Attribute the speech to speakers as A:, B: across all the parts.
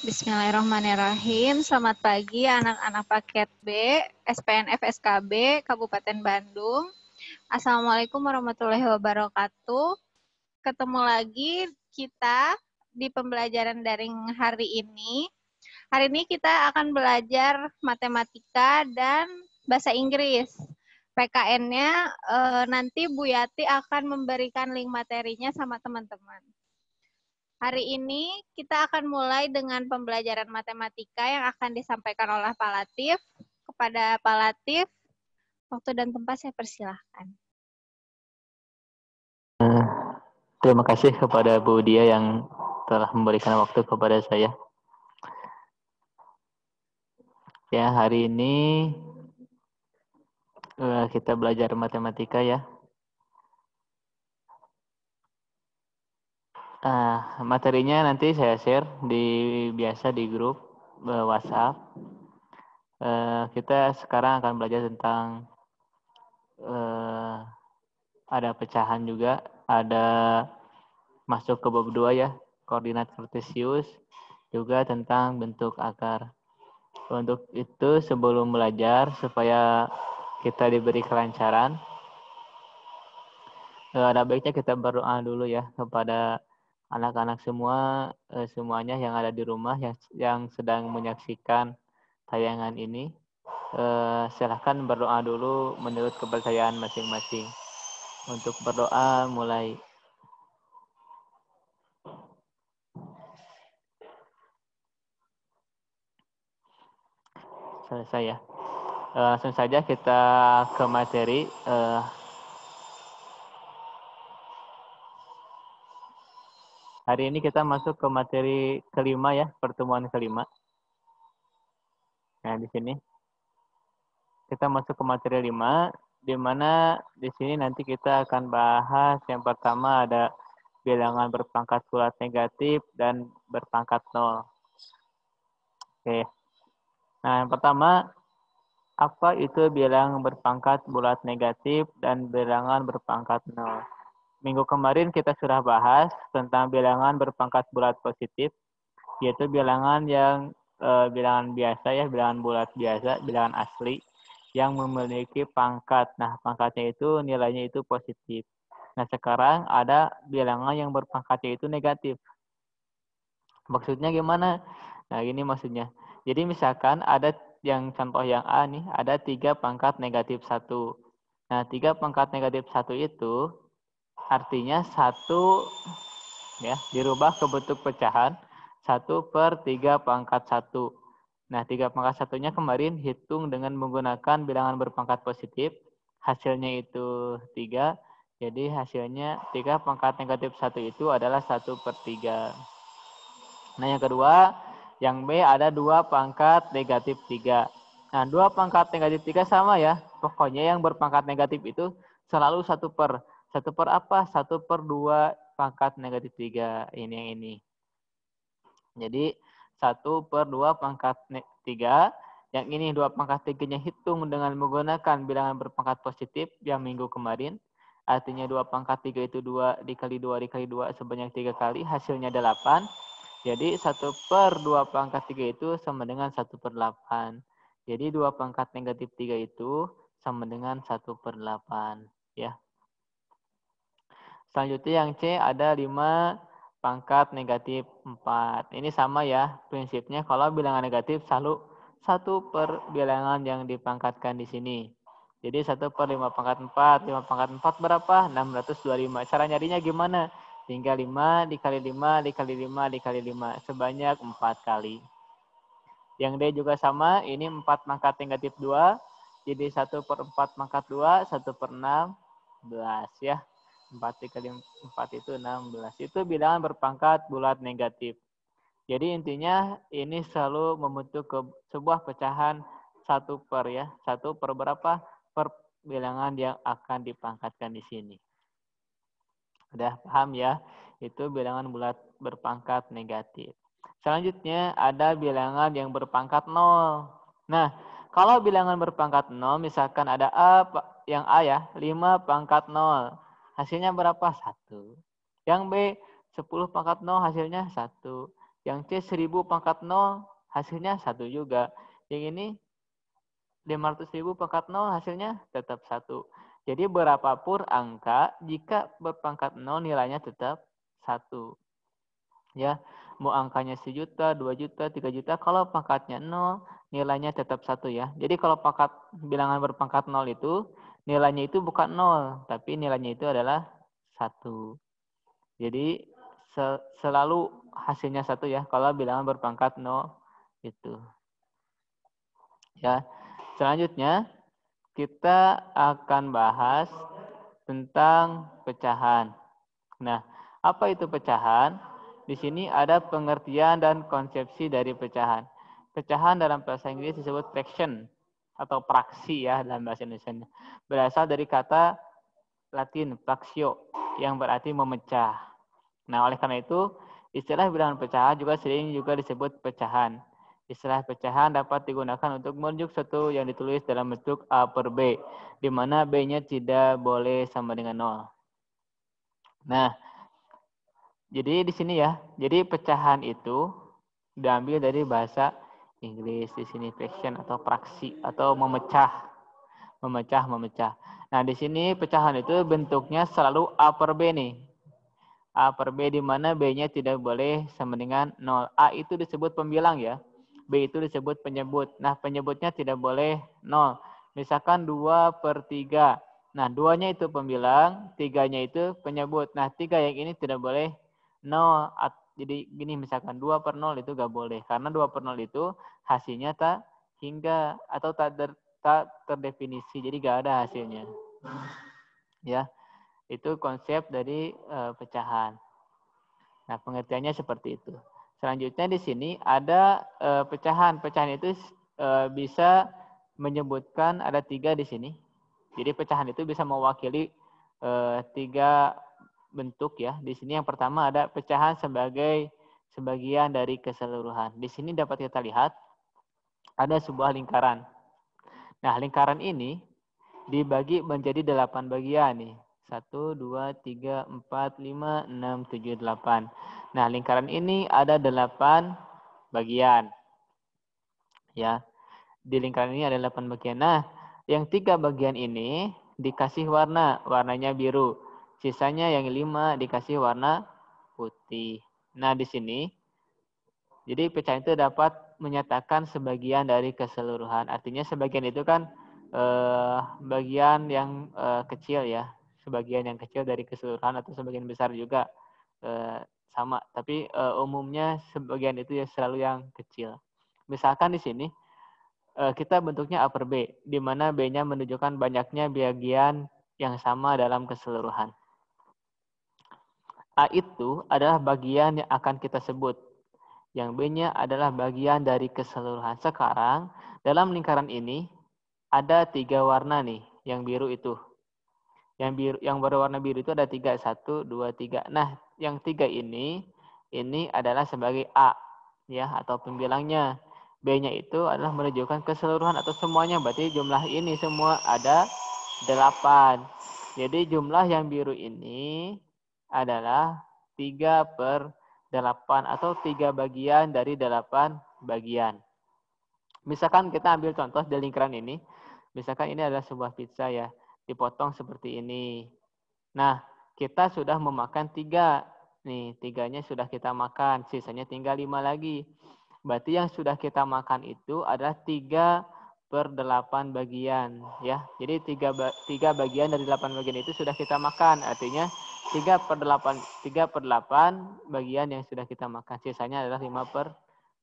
A: Bismillahirrahmanirrahim. Selamat pagi anak-anak paket B, SPNF SKB, Kabupaten Bandung. Assalamualaikum warahmatullahi wabarakatuh. Ketemu lagi kita di pembelajaran daring hari ini. Hari ini kita akan belajar matematika dan bahasa Inggris. PKN-nya nanti Bu Yati akan memberikan link materinya sama teman-teman. Hari ini kita akan mulai dengan pembelajaran matematika yang akan disampaikan oleh Pak Latif. Kepada Pak Latif, waktu dan tempat saya persilahkan.
B: Terima kasih kepada Bu Dia yang telah memberikan waktu kepada saya. Ya, hari ini kita belajar matematika ya. Materinya nanti saya share biasa di grup WhatsApp. Kita sekarang akan belajar tentang ada pecahan juga, ada masuk ke bab 2 ya, koordinat kartesius, juga tentang bentuk akar. Untuk itu sebelum belajar supaya kita diberi kelancaran, ada baiknya kita berdoa dulu ya kepada anak-anak semuanya yang ada di rumah yang sedang menyaksikan tayangan ini. Silahkan berdoa dulu menurut kepercayaan masing-masing. Untuk berdoa mulai. Selesai ya. Langsung saja kita ke materi. Hari ini kita masuk ke materi kelima ya, pertemuan kelima. Nah, di sini kita masuk ke materi 5, di mana di sini nanti kita akan bahas yang pertama ada bilangan berpangkat bulat negatif dan berpangkat 0. Oke. Nah, yang pertama, apa itu bilangan berpangkat bulat negatif dan bilangan berpangkat 0? Minggu kemarin kita sudah bahas tentang bilangan berpangkat bulat positif, yaitu bilangan yang bilangan biasa ya, bilangan bulat biasa, bilangan asli yang memiliki pangkat. Nah, pangkatnya itu nilainya itu positif. Nah, sekarang ada bilangan yang berpangkatnya itu negatif. Maksudnya gimana? Nah, ini maksudnya. Jadi misalkan ada yang contoh yang A nih, ada 3 pangkat negatif 1. Nah, 3 pangkat negatif 1 itu artinya 1 ya dirubah ke bentuk pecahan 1/3 pangkat 1. Nah, 3 pangkat 1-nya kemarin hitung dengan menggunakan bilangan berpangkat positif. Hasilnya itu 3. Jadi hasilnya 3 pangkat negatif 1 itu adalah 1/3. Nah, yang kedua, yang B ada 2 pangkat negatif 3. Nah, 2 pangkat negatif 3 sama ya. Pokoknya yang berpangkat negatif itu selalu 1/. 1/, apa? 1/2 pangkat negatif 3. Ini yang ini. Jadi 1/2 pangkat 3. Yang ini 2 pangkat 3-nya hitung dengan menggunakan bilangan berpangkat positif yang minggu kemarin. Artinya 2 pangkat 3 itu 2 dikali 2 dikali 2 sebanyak 3 kali. Hasilnya 8. Jadi 1/2 pangkat 3 itu sama dengan 1/8. Jadi 2 pangkat negatif 3 itu sama dengan 1/8. Ya. Selanjutnya yang C ada 5 pangkat negatif 4. Ini sama ya prinsipnya, kalau bilangan negatif selalu 1 per bilangan yang dipangkatkan di sini. Jadi 1/5 pangkat 4. 5 pangkat 4 berapa? 625. Cara nyarinya gimana? Tinggal 5 dikali 5 dikali 5 dikali 5. Sebanyak 4 kali. Yang D juga sama. Ini 4 pangkat negatif 2. Jadi 1/4 pangkat 2. 1/16 ya. 4 dikali 4 itu 16. Itu bilangan berpangkat bulat negatif. Jadi intinya ini selalu membentuk sebuah pecahan 1/, ya. 1 per berapa? Per bilangan yang akan dipangkatkan di sini. Udah paham ya? Itu bilangan bulat berpangkat negatif. Selanjutnya ada bilangan yang berpangkat 0. Nah, kalau bilangan berpangkat 0, misalkan ada yang A ya, 5 pangkat 0. Hasilnya berapa? 1. Yang B, 10 pangkat 0 hasilnya 1. Yang C 1000 pangkat 0 hasilnya 1 juga. Yang ini 500.000 pangkat 0 hasilnya tetap 1. Jadi berapapun angka, jika berpangkat 0 nilainya tetap 1. Ya, mau angkanya 1 juta, 2 juta, 3 juta, kalau pangkatnya 0, nilainya tetap 1 ya. Jadi kalau pangkat bilangan berpangkat 0 itu, nilainya itu bukan 0, tapi nilainya itu adalah 1. Jadi selalu hasilnya 1 ya, kalau bilangan berpangkat 0 itu. Ya. Selanjutnya, kita akan bahas tentang pecahan. Nah, apa itu pecahan? Di sini ada pengertian dan konsepsi dari pecahan. Pecahan dalam bahasa Inggris disebut fraction atau fraksi ya dalam bahasa Indonesia. Berasal dari kata Latin fractio yang berarti memecah. Nah, oleh karena itu, istilah bilangan pecahan juga sering disebut pecahan. Istilah pecahan dapat digunakan untuk merujuk sesuatu yang ditulis dalam bentuk A per B, di mana B-nya tidak boleh sama dengan 0. Nah, jadi di sini ya, jadi pecahan itu diambil dari bahasa Inggris di sini fraction atau fraksi atau memecah, memecah. Nah, di sini pecahan itu bentuknya selalu A per B nih. A per B di mana B-nya tidak boleh sama dengan 0. A itu disebut pembilang ya. B itu disebut penyebut. Nah, penyebutnya tidak boleh 0. Misalkan 2 per 3. Nah, 2-nya itu pembilang, 3-nya itu penyebut. Nah, 3 yang ini tidak boleh 0. Jadi gini misalkan 2 per 0 itu gak boleh. Karena 2 per 0 itu hasilnya tak hingga atau tak terdefinisi. Jadi gak ada hasilnya. Ya, itu konsep dari pecahan. Nah, pengertiannya seperti itu. Selanjutnya di sini ada pecahan. Pecahan itu bisa menyebutkan ada 3 di sini. Jadi pecahan itu bisa mewakili 3 bentuk ya. Di sini yang pertama ada pecahan sebagai sebagian dari keseluruhan. Di sini dapat kita lihat ada sebuah lingkaran. Nah, lingkaran ini dibagi menjadi 8 bagian nih. 1, 2, 3, 4, 5, 6, 7, 8. Nah, lingkaran ini ada 8 bagian. Ya, di lingkaran ini ada 8 bagian. Nah, yang 3 bagian ini dikasih warna, warnanya biru. Sisanya yang 5 dikasih warna putih. Nah, di sini, jadi pecahan itu dapat menyatakan sebagian dari keseluruhan. Artinya sebagian itu kan bagian yang kecil ya. Sebagian yang kecil dari keseluruhan atau sebagian besar juga sama. Tapi umumnya sebagian itu ya selalu yang kecil. Misalkan di sini kita bentuknya A per B, di mana B-nya menunjukkan banyaknya bagian yang sama dalam keseluruhan. A itu adalah bagian yang akan kita sebut. Yang B-nya adalah bagian dari keseluruhan. Sekarang, dalam lingkaran ini, ada 3 warna nih, yang biru itu. Yang berwarna biru itu ada 3, 1, 2, 3. Nah, yang 3 ini adalah sebagai A, ya, atau pembilangnya. B-nya itu adalah menunjukkan keseluruhan atau semuanya. Berarti jumlah ini semua ada 8. Jadi jumlah yang biru ini adalah 3 per 8 atau 3 bagian dari 8 bagian. Misalkan kita ambil contoh di lingkaran ini. Misalkan ini adalah sebuah pizza ya. Dipotong seperti ini. Nah, kita sudah memakan 3. Nih, 3-nya sudah kita makan. Sisanya tinggal 5 lagi. Berarti yang sudah kita makan itu adalah 3 per 8 bagian. Ya, jadi 3 bagian dari 8 bagian itu sudah kita makan. Artinya 3 per 8 bagian yang sudah kita makan. Sisanya adalah 5 per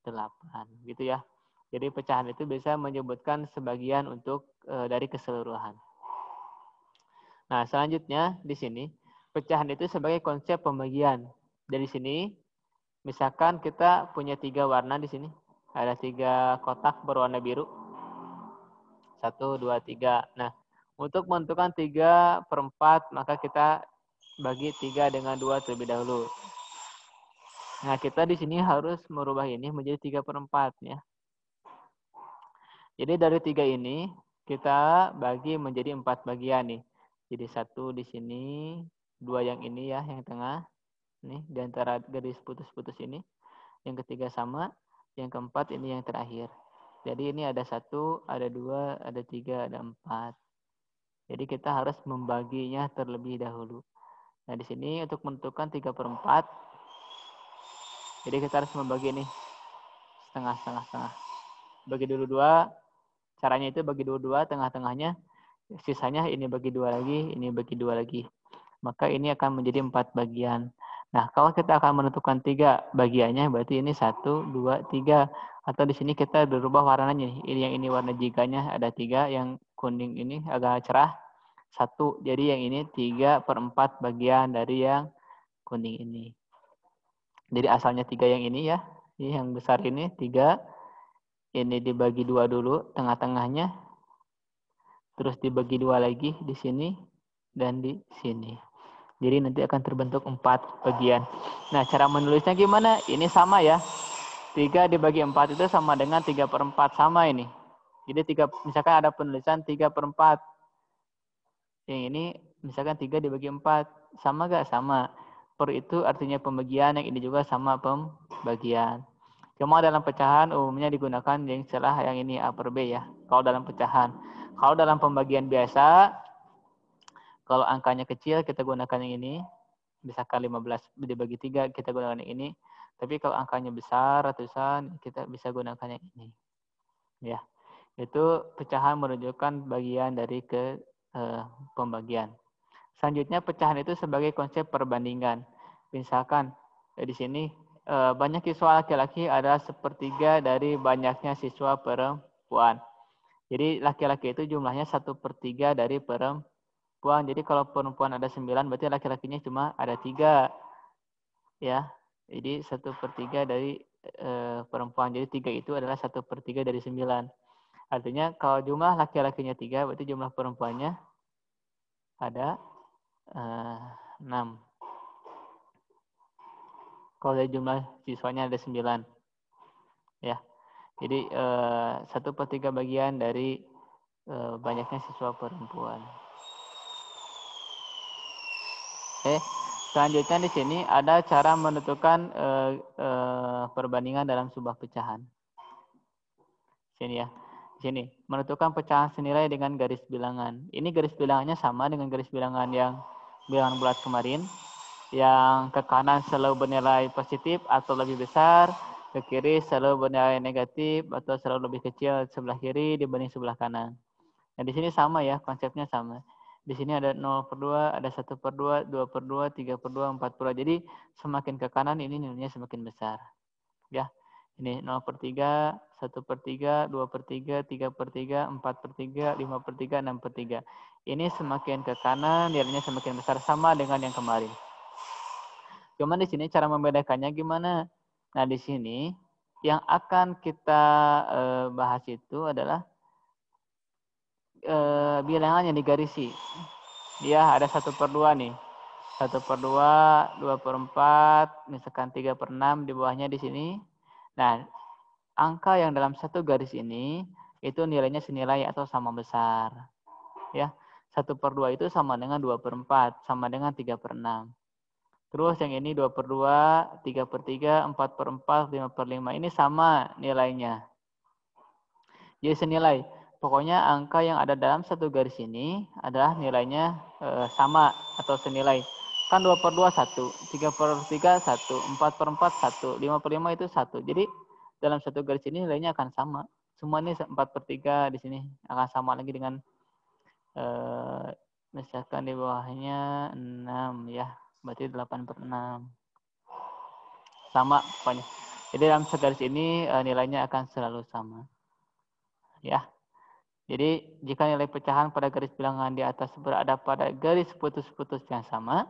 B: 8. Gitu ya. Jadi pecahan itu bisa menyebutkan sebagian untuk dari keseluruhan. Nah, selanjutnya di sini pecahan itu sebagai konsep pembagian. Dari sini misalkan kita punya 3 warna di sini. Ada 3 kotak berwarna biru. 1, 2, 3. Nah, untuk menentukan 3 per 4, maka kita bagi 3 dengan 2 terlebih dahulu. Nah, kita di sini harus merubah ini menjadi 3 per 4 ya. Jadi dari 3 ini kita bagi menjadi 4 bagian nih. Jadi 1 di sini, 2 yang ini ya, yang tengah. Nih, di antara garis putus-putus ini. yang ketiga sama, yang keempat ini yang terakhir. Jadi ini ada 1, ada 2, ada 3, ada 4. Jadi kita harus membaginya terlebih dahulu. Nah, di sini untuk menentukan 3/4, jadi kita harus membagi ini setengah. Bagi dulu 2, caranya itu bagi dua, tengah-tengahnya, sisanya ini bagi 2 lagi, ini bagi 2 lagi. Maka ini akan menjadi 4 bagian. Nah, kalau kita akan menentukan 3 bagiannya, berarti ini 1, 2, 3. Atau di sini kita berubah warnanya. Ini yang ini warna jiganya ada 3, yang kuning ini agak cerah 1. Jadi yang ini 3/4 bagian dari yang kuning ini. Jadi asalnya 3 yang ini ya. Ini yang besar ini 3. Ini dibagi 2 dulu, tengah-tengahnya. Terus dibagi 2 lagi di sini dan di sini. Jadi nanti akan terbentuk 4 bagian. Nah, cara menulisnya gimana? Ini sama ya. 3 dibagi 4 itu sama dengan 3/4. Sama ini. Jadi misalkan ada penulisan 3/4. Yang ini misalkan 3 dibagi 4. Sama gak? Sama. Per itu artinya pembagian. Yang ini juga sama pembagian. Cuma dalam pecahan umumnya digunakan yang istilah yang ini A per B ya. Kalau dalam pecahan. Kalau dalam pembagian biasa, kalau angkanya kecil kita gunakan yang ini. Misalkan 15 dibagi 3 kita gunakan yang ini. Tapi kalau angkanya besar, ratusan, kita bisa gunakan yang ini. Ya, itu pecahan menunjukkan bagian dari pembagian. Selanjutnya pecahan itu sebagai konsep perbandingan. Misalkan di sini banyak siswa laki-laki adalah 1/3 dari banyaknya siswa perempuan. Jadi laki-laki itu jumlahnya 1/3 dari perempuan. Jadi kalau perempuan ada 9, berarti laki-lakinya cuma ada 3. Ya, jadi 1/3 dari perempuan. Jadi 3 itu adalah 1/3 dari 9. Artinya kalau jumlah laki-lakinya 3, berarti jumlah perempuannya ada 6. Kalau dari jumlah siswanya ada 9. Ya, jadi 1/3 bagian dari banyaknya siswa perempuan. Oke, selanjutnya di sini ada cara menentukan perbandingan dalam sebuah pecahan. Sini ya. Sini, menentukan pecahan senilai dengan garis bilangan. Ini garis bilangannya sama dengan garis bilangan yang bilangan bulat kemarin. Yang ke kanan selalu bernilai positif atau lebih besar, ke kiri selalu bernilai negatif atau selalu lebih kecil sebelah kiri dibanding sebelah kanan. Nah, di sini sama ya, konsepnya sama. Di sini ada 0/2, ada 1/2, 2/2, 3/2, 4/2. Jadi semakin ke kanan ini nilainya semakin besar. Ya, ini 0/3, 1/3, 2/3, 3/3, 4/3, 5/3, 6/3. Ini semakin ke kanan nilainya semakin besar, sama dengan yang kemarin. Cuman di sini cara membedakannya gimana? Nah, di sini yang akan kita bahas itu adalah bilangan yang digarisi. Ya, ada 1/2 nih. 1/2, 2/4, misalkan 3/6 di bawahnya di sini. Nah, angka yang dalam satu garis ini itu nilainya senilai atau sama besar. Ya, 1/2 itu sama dengan 2/4, sama dengan 3/6. Terus yang ini 2/2, 3/3, 4/4, 5/5. Ini sama nilainya. Jadi senilai. Pokoknya angka yang ada dalam satu garis ini adalah nilainya sama atau senilai. Kan 2/2 1, 3/3 1, 4/4 1, 5/5 itu 1. Jadi dalam satu garis ini nilainya akan sama. Semua ini 4/3 di sini akan sama lagi dengan misalkan di bawahnya 6 ya. Berarti 8/6. Sama pokoknya. Jadi dalam segaris ini nilainya akan selalu sama. Ya. Jadi jika nilai pecahan pada garis bilangan di atas berada pada garis putus-putus yang sama,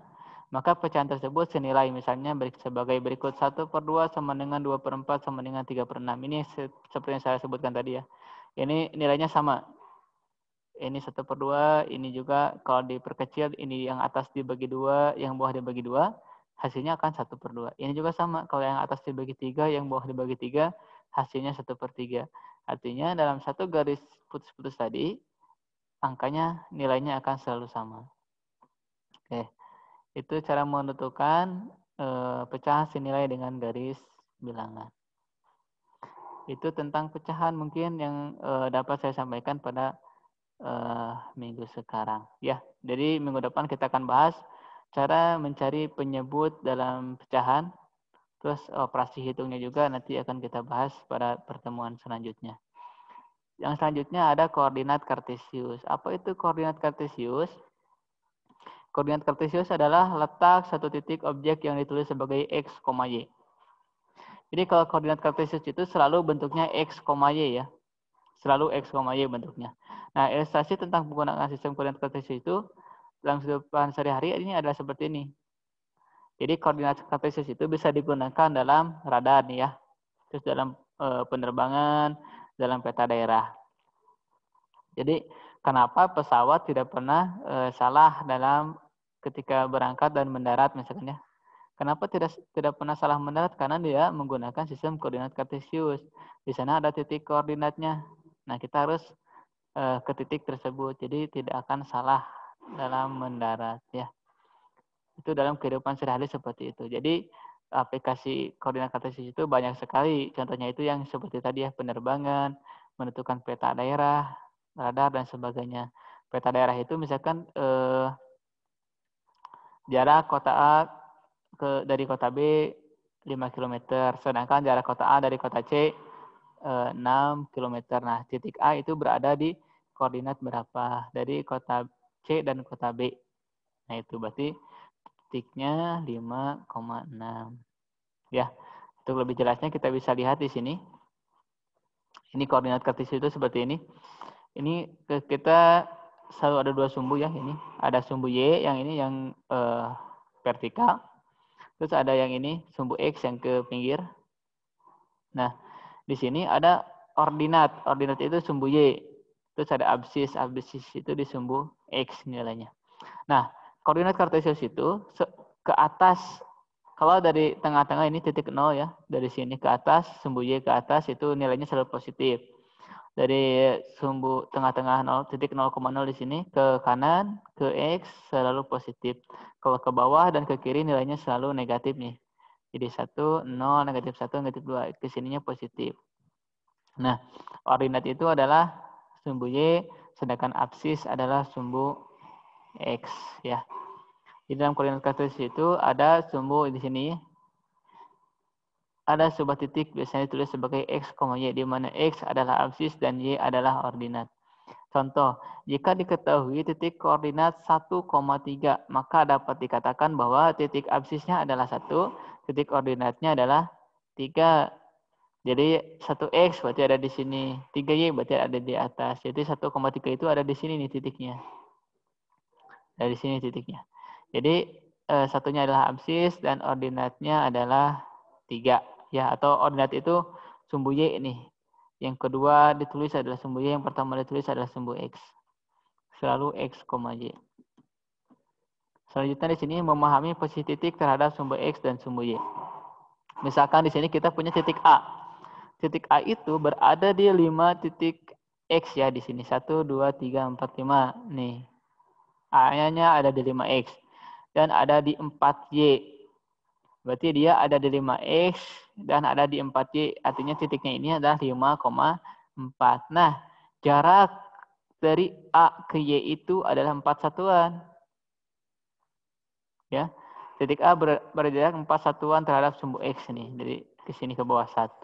B: maka pecahan tersebut senilai. Misalnya sebagai berikut 1/2 sama dengan 2/4 sama dengan 3/6. Ini seperti yang saya sebutkan tadi ya. Ini nilainya sama. Ini 1/2, ini juga kalau diperkecil, ini yang atas dibagi 2, yang bawah dibagi 2, hasilnya akan 1/2. Ini juga sama, kalau yang atas dibagi 3, yang bawah dibagi 3, hasilnya 1/3. Artinya dalam satu garis putus-putus tadi, angkanya nilainya akan selalu sama. Oke, itu cara menentukan pecahan senilai dengan garis bilangan. Itu tentang pecahan mungkin yang dapat saya sampaikan pada minggu sekarang. Ya, jadi minggu depan kita akan bahas cara mencari penyebut dalam pecahan. Terus operasi hitungnya juga nanti akan kita bahas pada pertemuan selanjutnya. Yang selanjutnya ada koordinat kartesius. Apa itu koordinat kartesius? Koordinat kartesius adalah letak satu titik objek yang ditulis sebagai x, y. Jadi kalau koordinat kartesius itu selalu bentuknya x, y ya. Selalu x, y bentuknya. Nah, ilustrasi tentang penggunaan sistem koordinat kartesius itu dalam kehidupan sehari-hari ini adalah seperti ini. Jadi koordinat kartesius itu bisa digunakan dalam radar nih ya. Terus dalam penerbangan, dalam peta daerah. Jadi kenapa pesawat tidak pernah salah dalam ketika berangkat dan mendarat misalkan ya. Kenapa tidak pernah salah mendarat? Karena dia menggunakan sistem koordinat kartesius. Di sana ada titik koordinatnya. Nah, kita harus ke titik tersebut. Jadi tidak akan salah dalam mendarat ya. Itu dalam kehidupan sehari-hari seperti itu. Jadi aplikasi koordinat kartesius itu banyak sekali. Contohnya itu yang seperti tadi ya, penerbangan, menentukan peta daerah, radar dan sebagainya. Peta daerah itu misalkan jarak kota A dari kota B 5 km, sedangkan jarak kota A dari kota C 6 km. Nah, titik A itu berada di koordinat berapa dari kota C dan kota B. Nah, itu berarti titiknya 5,6. Ya, untuk lebih jelasnya kita bisa lihat di sini. Ini koordinat kartesius itu seperti ini. Ini kita selalu ada dua sumbu ya ini. Ada sumbu Y yang ini yang vertikal. Terus ada yang ini sumbu X yang ke pinggir. Nah, di sini ada ordinat. Ordinat itu sumbu Y. Terus ada absis. Absis itu di sumbu X nilainya. Nah, koordinat kartesius itu ke atas, kalau dari tengah-tengah ini titik 0 ya, dari sini ke atas, sumbu Y ke atas itu nilainya selalu positif. Dari sumbu tengah-tengah 0, titik 0,0 di sini ke kanan, ke X selalu positif. Kalau ke bawah dan ke kiri nilainya selalu negatif nih. Jadi 1, 0, negatif 1, negatif 2. Ke sininya positif. Nah, ordinat itu adalah sumbu Y, sedangkan absis adalah sumbu X ya. Di dalam koordinat kartesius itu ada sumbu di sini. Ada sebuah titik biasanya ditulis sebagai X, Y, di mana X adalah absis dan Y adalah ordinat. Contoh, jika diketahui titik koordinat 1,3, maka dapat dikatakan bahwa titik absisnya adalah 1, titik ordinatnya adalah 3. Jadi 1X berarti ada di sini, 3Y berarti ada di atas. Jadi 1,3 itu ada di sini nih titiknya. Dari sini titiknya. Jadi satunya adalah absis dan ordinatnya adalah 3 ya, atau ordinat itu sumbu Y ini. Yang kedua ditulis adalah sumbu Y, yang pertama ditulis adalah sumbu X. Selalu X, Y. Selanjutnya di sini memahami posisi titik terhadap sumbu X dan sumbu Y. Misalkan di sini kita punya titik A. Titik A itu berada di 5 titik X ya di sini. 1, 2, 3, 4, 5. Nih. A-nya ada di 5X. Dan ada di 4Y. Berarti dia ada di 5X dan ada di 4Y. Artinya titiknya ini adalah 5,4. Nah, jarak dari A ke Y itu adalah 4 satuan. Ya. Titik A berjarak 4 satuan terhadap sumbu X nih. Jadi ke sini ke bawah 1,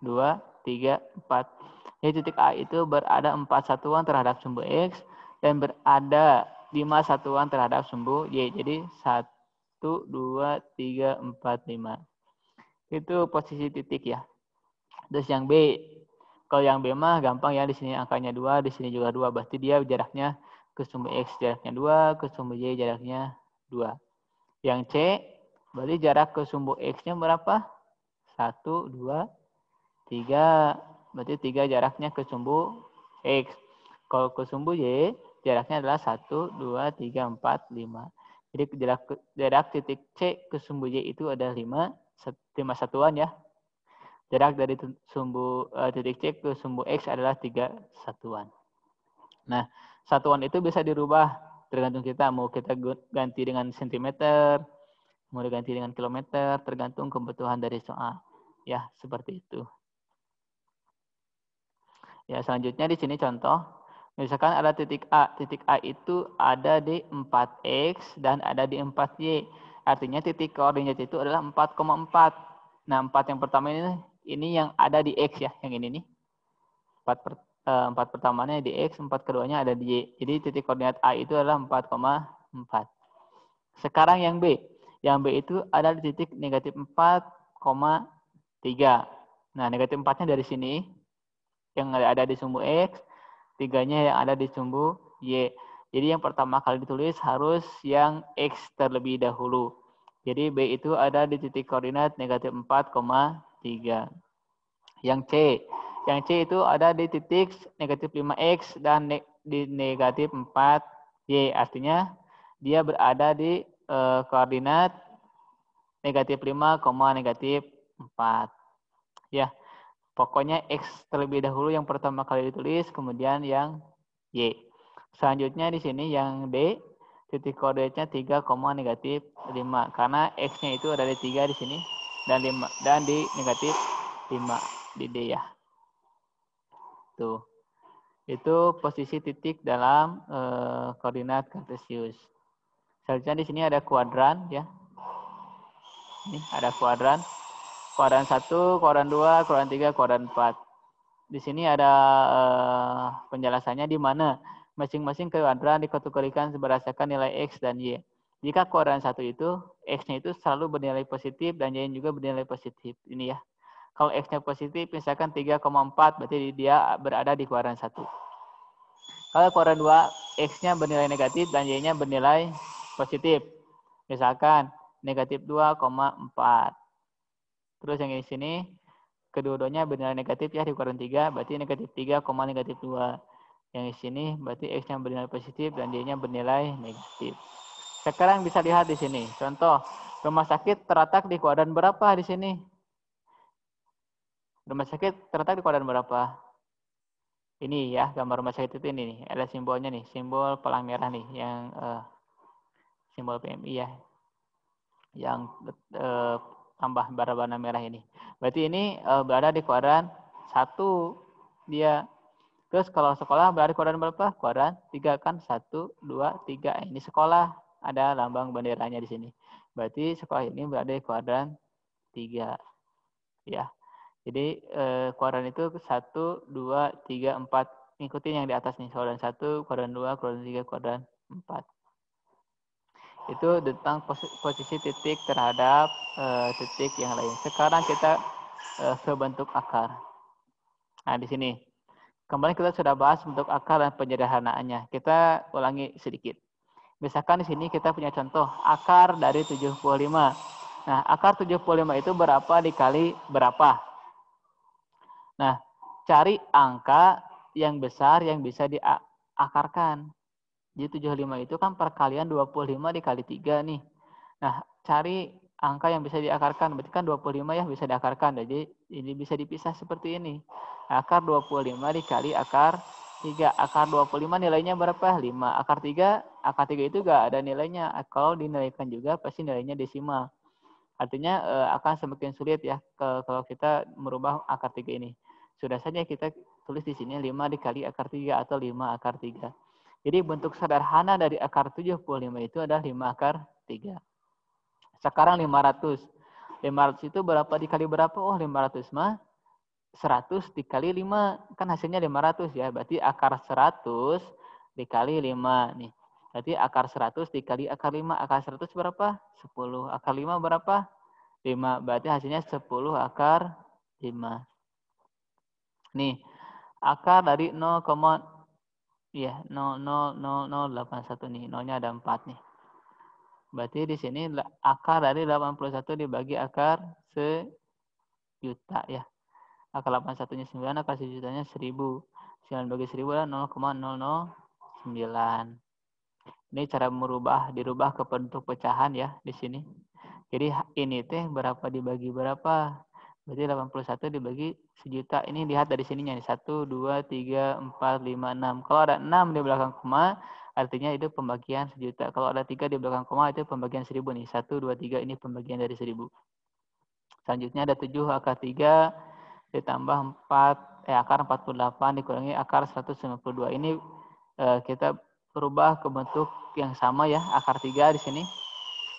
B: 2, 3, 4. Jadi titik A itu berada 4 satuan terhadap sumbu X dan berada 5 satuan terhadap sumbu Y. Jadi 1, 2, 3, 4, 5. Itu posisi titik ya. Terus yang B. Kalau yang B mah gampang ya. Di sini angkanya 2, di sini juga 2. Berarti dia jaraknya ke sumbu X jaraknya 2, ke sumbu Y jaraknya 2. Yang C, berarti jarak ke sumbu X-nya berapa? 1, 2, 3. Berarti 3 jaraknya ke sumbu X. Kalau ke sumbu Y, jaraknya adalah 1, 2, 3, 4, 5. Jadi jarak titik C ke sumbu Y itu ada 5 satuan ya. Jarak dari sumbu titik C ke sumbu X adalah 3 satuan. Nah, satuan itu bisa dirubah tergantung kita. Mau kita ganti dengan sentimeter, mau diganti dengan kilometer, tergantung kebutuhan dari soal. Ya, seperti itu. Ya, selanjutnya di sini contoh. Misalkan ada titik A. Titik A itu ada di 4X dan ada di 4Y. Artinya titik koordinat itu adalah 4,4. Nah, 4 yang pertama ini yang ada di X ya, yang ini nih. 4 pertamanya di X, 4 keduanya ada di Y. Jadi titik koordinat A itu adalah 4,4. Sekarang yang B. Yang B itu ada di titik negatif 4,3. Nah, negatif 4-nya dari sini. Yang ada di sumbu X. 3-nya yang ada di sumbu Y. Jadi yang pertama kali ditulis harus yang X terlebih dahulu. Jadi B itu ada di titik koordinat negatif 4,3. Yang C. Yang C itu ada di titik negatif 5X dan di negatif 4Y. Artinya dia berada di koordinat negatif 5, negatif 4. Ya, pokoknya X terlebih dahulu yang pertama kali ditulis, kemudian yang Y. Selanjutnya di sini yang D, titik koordinatnya 3, negatif 5. Karena X-nya itu ada di 3 di sini dan 5 dan di negatif 5 di D ya. Tuh. Itu posisi titik dalam koordinat kartesius. Selanjutnya di sini ada kuadran ya. Ini ada kuadran. Kuadran 1, kuadran 2, kuadran 3, kuadran 4. Di sini ada penjelasannya di mana masing-masing kuadran dikategorikan berdasarkan nilai X dan Y. Jika kuadran 1 itu, X-nya itu selalu bernilai positif dan Y-nya juga bernilai positif. Ini ya. Kalau X-nya positif, misalkan 3,4, berarti dia berada di kuadran 1. Kalau kuadran 2, X-nya bernilai negatif dan Y-nya bernilai positif. Misalkan negatif 2,4. Terus yang di sini, kedua-duanya bernilai negatif ya di kuadran 3, berarti negatif 3, negatif 2. Yang di sini berarti X-nya bernilai positif dan Y-nya bernilai negatif. Sekarang bisa lihat di sini. Contoh, rumah sakit terletak di kuadran berapa di sini? Rumah sakit terletak di kuadran berapa? Ini ya, gambar rumah sakit itu ini nih. Ada simbolnya nih, simbol pelang merah nih, yang simbol PMI ya. Yang tambah berwarna merah ini. Berarti ini berada di kuadran 1 dia. Terus kalau sekolah berada di kuadran berapa? Kuadran 3 kan 1, 2, 3. Ini sekolah, ada lambang benderanya di sini. Berarti sekolah ini berada di kuadran 3. Ya. Jadi kuadran itu 1, 2, 3, 4. Ikutin yang di atas nih. Kuadran 1, kuadran 2, kuadran 3, kuadran 4. Itu tentang posisi titik terhadap titik yang lain. Sekarang kita ke bentuk akar. Nah, di sini. Kemarin kita sudah bahas bentuk akar dan penyederhanaannya. Kita ulangi sedikit. Misalkan di sini kita punya contoh akar dari 75. Nah, akar 75 itu berapa dikali berapa? Nah, cari angka yang besar yang bisa diakarkan. Jadi 75 itu kan perkalian 25 dikali 3 nih. Nah, cari angka yang bisa diakarkan. Berarti kan 25 ya bisa diakarkan. Jadi ini bisa dipisah seperti ini. Akar 25 dikali akar 3. Akar 25 nilainya berapa? 5. Akar 3 itu gak ada nilainya. Kalau dinilaikan juga pasti nilainya desimal. Artinya akan semakin sulit ya kalau kita merubah akar 3 ini. Sudah saja kita tulis di sini 5 dikali akar 3 atau 5 akar 3. Jadi bentuk sederhana dari akar 75 itu adalah 5 akar 3. Sekarang 500. 500 itu berapa dikali berapa? Oh, 500 mah 100 dikali 5. Kan hasilnya 500 ya. Berarti akar 100 dikali 5 nih. Berarti akar 100 dikali akar 5. Akar 100 berapa? 10. Akar 5 berapa? 5. Berarti hasilnya 10 akar 5. Nih, akar dari 0, ya 0,00081 nih. Nolnya ada 4 nih. Berarti di sini akar dari 81 dibagi akar sejuta ya. Akar 81-nya 9, akar sejutanya 1000. 9 bagi 1000 adalah 0,009. Ini cara dirubah ke bentuk pecahan ya di sini. Jadi ini teh berapa dibagi berapa? Berarti 81 dibagi sejuta. Ini lihat dari sininya nih. 1, 2, 3, 4, 5, 6. Kalau ada 6 di belakang koma, artinya itu pembagian sejuta. Kalau ada 3 di belakang koma, itu pembagian 1000 nih. 1, 2, 3 ini pembagian dari 1000. Selanjutnya ada 7 akar 3 ditambah 4, akar 48 dikurangi akar 192. Ini kita berubah ke bentuk yang sama ya, akar 3 di sini.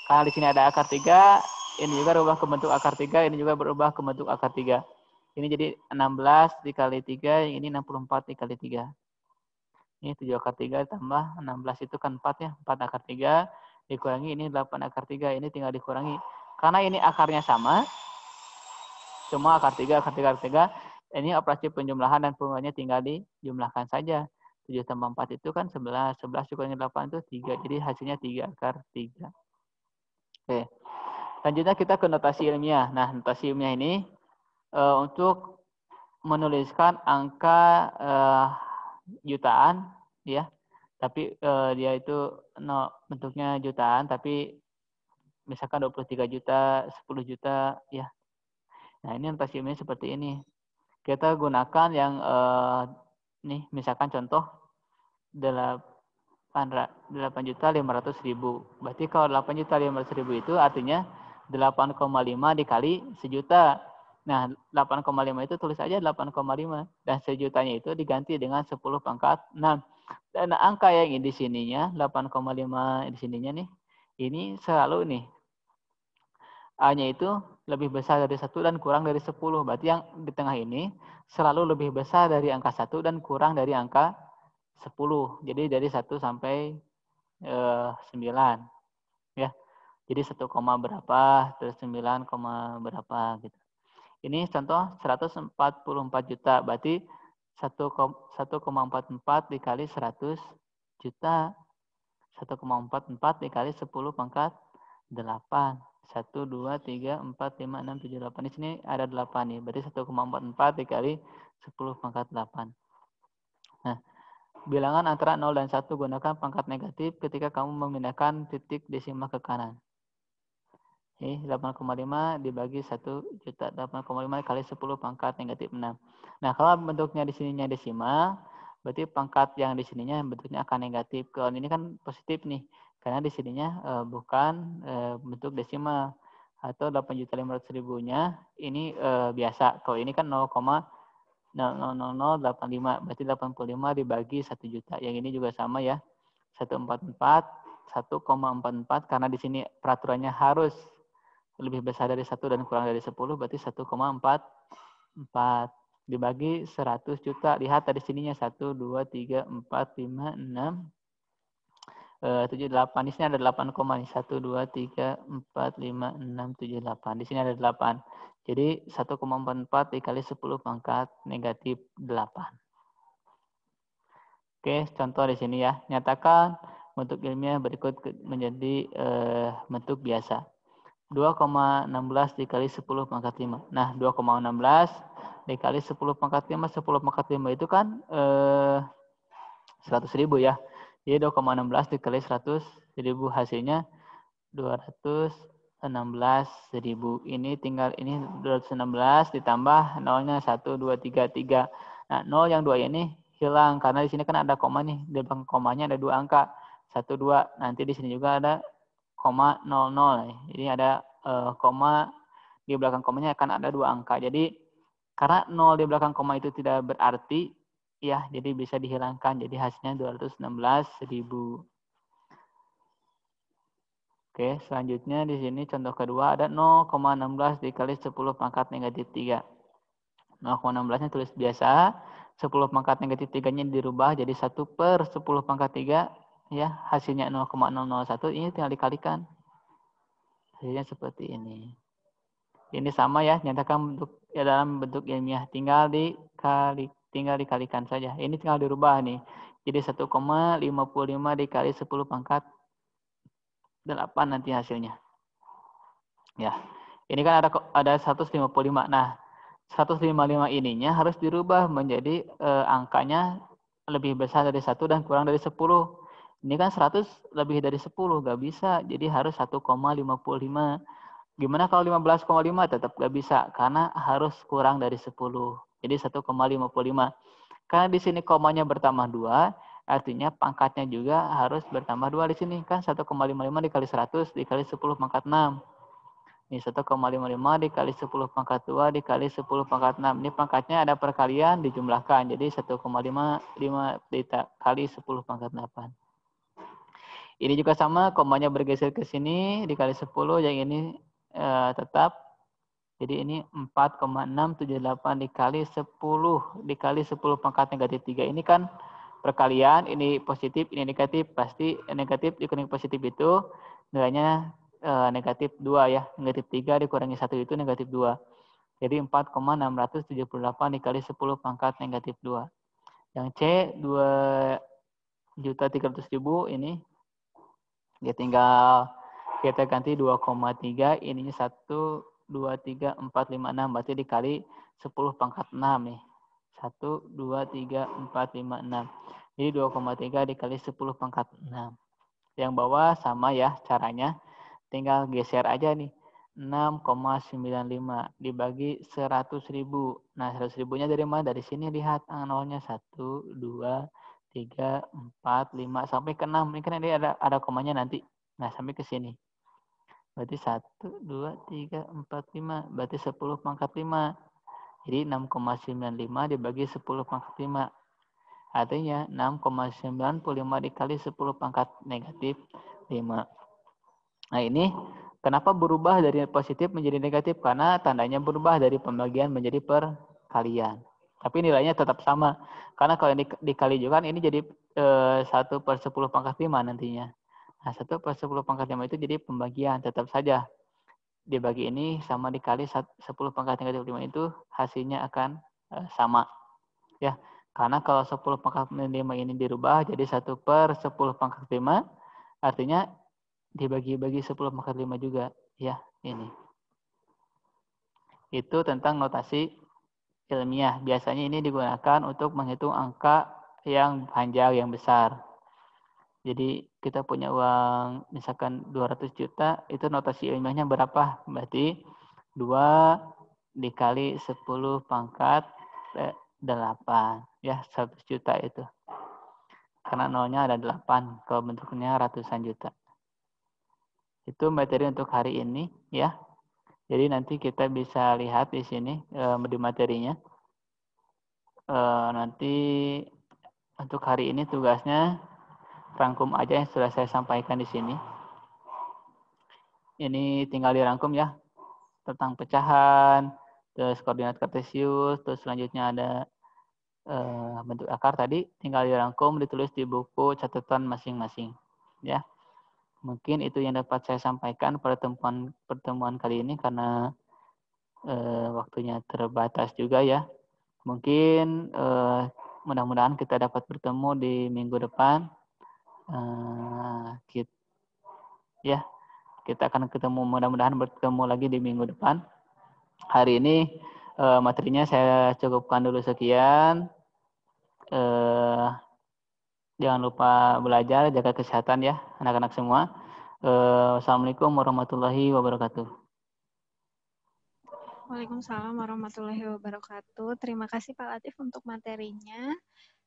B: Karena di sini ada akar 3, ini juga berubah ke bentuk akar 3, ini juga berubah ke bentuk akar 3. Ini jadi 16 dikali 3, yang ini 64 dikali 3. Ini 7 akar 3 tambah 16 itu kan 4 ya, 4 akar 3 dikurangi ini 8 akar 3, ini tinggal dikurangi. Karena ini akarnya sama, cuma akar 3, akar 3, akar 3, ini operasi penjumlahan dan pengurangannya tinggal dijumlahkan saja. 7 tambah 4 itu kan 11, 11 dikurangi 8 itu 3, jadi hasilnya 3 akar 3. Oke. Selanjutnya kita ke notasi ilmiah. Nah, notasi ilmiah ini untuk menuliskan angka jutaan ya. Tapi dia itu bentuknya jutaan, tapi misalkan 23 juta, 10 juta ya. Nah, ini notasi ilmiah seperti ini. Kita gunakan yang nih misalkan contoh 8.500.000. Berarti kalau 8.500.000 itu artinya 8,5 dikali sejuta. Nah, 8,5 itu tulis aja 8,5. Dan sejutanya itu diganti dengan 10 pangkat 6. Dan angka yang di sininya, 8,5 di sininya nih, ini selalu nih, A-nya itu lebih besar dari 1 dan kurang dari 10. Berarti yang di tengah ini selalu lebih besar dari angka 1 dan kurang dari angka 10. Jadi dari 1 sampai 9. Ya. Jadi 1, berapa, terus 9, berapa gitu. Ini contoh 144 juta. Berarti 1,44 dikali 100 juta. 1,44 dikali 10 pangkat 8. 1, 2, 3, 4, 5, 6, 7, 8. Di sini ada 8 nih. Berarti 1,44 dikali 10 pangkat 8. Nah, bilangan antara 0 dan 1 gunakan pangkat negatif ketika kamu memindahkan titik desimal ke kanan. Ini 8,5 dibagi 1 juta. 8,5 kali 10 pangkat negatif 6. Nah, kalau bentuknya di sininya desimal, berarti pangkat yang di sininya bentuknya akan negatif. Kalau ini kan positif nih. Karena di sininya bukan bentuk desimal. Atau 8.500.000-nya ini biasa. Kalau ini kan 0,00085. Berarti 85 dibagi 1 juta. Yang ini juga sama ya. 1,44 karena di sini peraturannya harus lebih besar dari 1 dan kurang dari 10, berarti 1,44 dibagi 100 juta. Lihat dari sininya 1, 2, 3, 4, 5, 6, 7, 8. Di sini ada 8, 1, 2, 3, 4, 5, 6, 7, 8. Di sini ada 8. Jadi 1,44 dikali 10 pangkat negatif 8. Oke, contoh di sini ya. Nyatakan bentuk ilmiah berikut menjadi bentuk biasa. 2,16 dikali 10 pangkat 5. Nah, 2,16 dikali 10 pangkat 5. 10 pangkat 5 itu kan 100.000 ya. Jadi 2,16 dikali 100.000 hasilnya 216.000. Ini tinggal ini 216 ditambah nolnya 1, 2, 3, 3. Nah, 0 yang 2 ini hilang karena di sini kan ada koma nih. Di belakang komanya ada 2 angka. 1, 2. Nanti di sini juga ada koma 00. Jadi ada koma di belakang komanya akan ada 2 angka. Jadi karena 0 di belakang koma itu tidak berarti ya, jadi bisa dihilangkan. Jadi hasilnya 216.000. Oke, selanjutnya di sini contoh kedua ada 0,16 dikali 10 pangkat negatif 3. 0,16-nya tulis biasa. 10 pangkat negatif 3-nya dirubah jadi 1 per 10 pangkat 3. Ya, hasilnya 0,001. Ini tinggal dikalikan. Hasilnya seperti ini. Ini sama ya, nyatakan bentuk ya dalam bentuk ilmiah. Tinggal dikalikan saja. Ini tinggal dirubah nih. Jadi 1,55 dikali 10 pangkat 8 nanti hasilnya. Ya. Ini kan ada 155. Nah, 155 ininya harus dirubah menjadi angkanya lebih besar dari 1 dan kurang dari 10. Ini kan 100 lebih dari 10, nggak bisa. Jadi harus 1,55. Gimana kalau 15,5? Tetap nggak bisa, karena harus kurang dari 10. Jadi 1,55. Karena di sini komanya bertambah 2, artinya pangkatnya juga harus bertambah 2 di sini. Kan 1,55 dikali 100 dikali 10 pangkat 6. Ini 1,55 dikali 10 pangkat 2 dikali 10 pangkat 6. Ini pangkatnya ada perkalian dijumlahkan. Jadi 1,55 dikali 10 pangkat 8. Ini juga sama, komanya bergeser ke sini dikali 10. Yang ini tetap. Jadi ini 4,678 dikali 10 dikali 10 pangkat negatif 3. Ini kan perkalian, ini positif, ini negatif. Pasti negatif dikurangi positif itu nilainya negatif 2 ya. Negatif 3 dikurangi 1 itu negatif 2. Jadi 4,678 dikali 10 pangkat negatif 2. Yang C 2.300.000 ini ya tinggal kita ganti 2,3, ininya 1, 2, 3, 4, 5, 6. Berarti dikali 10 pangkat 6 nih. 1, 2, 3, 4, 5, 6. Jadi 2,3 dikali 10 pangkat 6. Yang bawah sama ya caranya. Tinggal geser aja nih. 6,95 dibagi 100.000. Nah 100.000-nya dari mana? Dari sini lihat nolnya 1, 2, 3, 4, 5 sampai ke 6. Ini kan ada komanya nanti. Nah sampai ke sini. Berarti 1, 2, 3, 4, 5. Berarti 10 pangkat 5. Jadi 6,95 dibagi 10 pangkat 5. Artinya 6,95 dikali 10 pangkat negatif 5. Nah ini kenapa berubah dari positif menjadi negatif? Karena tandanya berubah dari pembagian menjadi perkalian. Tapi nilainya tetap sama. Karena kalau dikali juga kan ini jadi 1 per 10 pangkat 5 nantinya. Nah 1 per 10 pangkat 5 itu jadi pembagian. Tetap saja dibagi ini sama dikali 10 pangkat negatif 5 itu hasilnya akan sama. Ya, karena kalau 10 pangkat 5 ini dirubah jadi 1 per 10 pangkat 5, artinya dibagi-bagi 10 pangkat 5 juga. Ya, ini. Itu tentang notasi ilmiah. Biasanya ini digunakan untuk menghitung angka yang panjang, yang besar. Jadi kita punya uang misalkan 200 juta, itu notasi ilmiahnya berapa? Berarti 2 dikali 10 pangkat 8. Ya, 100 juta itu. Karena nolnya ada 8, kalau bentuknya ratusan juta. Itu materi untuk hari ini ya. Jadi nanti kita bisa lihat di sini di materinya. Nanti untuk hari ini tugasnya rangkum aja yang sudah saya sampaikan di sini. Ini tinggal dirangkum ya, tentang pecahan, terus koordinat kartesius, terus selanjutnya ada bentuk akar tadi, tinggal dirangkum, ditulis di buku catatan masing-masing. Ya, mungkin itu yang dapat saya sampaikan pada pertemuan kali ini karena waktunya terbatas juga ya. Mungkin mudah-mudahan kita dapat bertemu di minggu depan. Kita akan ketemu, mudah-mudahan bertemu lagi di minggu depan. Hari ini materinya saya cukupkan dulu sekian. Jangan lupa belajar, jaga kesehatan ya anak-anak semua. Wassalamualaikum warahmatullahi wabarakatuh.
A: Waalaikumsalam warahmatullahi wabarakatuh. Terima kasih Pak Latif untuk materinya.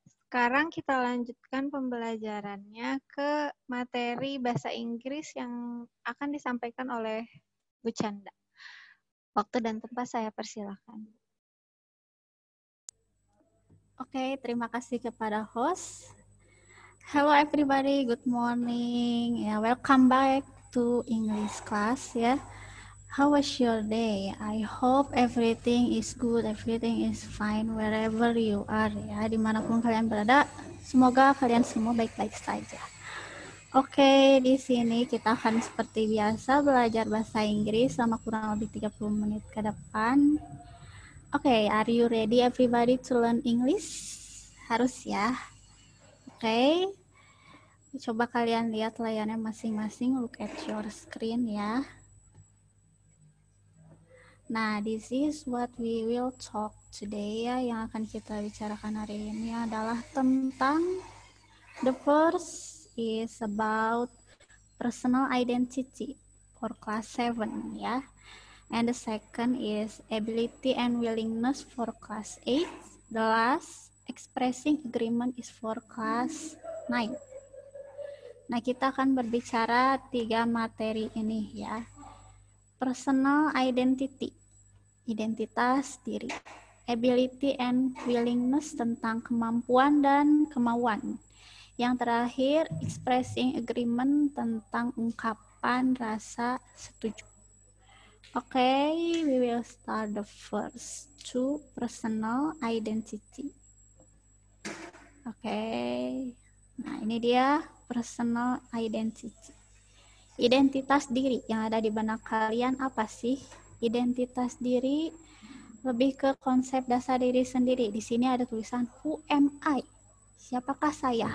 A: Sekarang kita lanjutkan pembelajarannya ke materi bahasa Inggris yang akan disampaikan oleh Bu Canda. Waktu dan tempat saya persilakan.
C: Oke, terima kasih kepada host. Hello everybody, good morning. Welcome back to English class ya. How was your day? I hope everything is good, everything is fine wherever you are ya. Dimanapun kalian berada, semoga kalian semua baik-baik saja. Oke, di sini kita akan seperti biasa belajar bahasa Inggris selama kurang lebih 30 menit ke depan. Oke, are you ready everybody to learn English? Harus ya. Oke. Coba kalian lihat layarnya masing-masing, look at your screen ya. Nah, this is what we will talk today ya. Yang akan kita bicarakan hari ini adalah tentang the first is about personal identity for class 7 ya. And the second is ability and willingness for class 8. The last expressing agreement is for class 9. Nah, kita akan berbicara 3 materi ini ya. Personal identity, identitas diri. Ability and willingness, tentang kemampuan dan kemauan. Yang terakhir, expressing agreement, tentang ungkapan rasa setuju. Okay, we will start the first two, personal identity. Okay, nah ini dia personal identity. Identitas diri yang ada di benak kalian apa sih? Identitas diri lebih ke konsep dasar diri sendiri. Di sini ada tulisan who am I? Siapakah saya?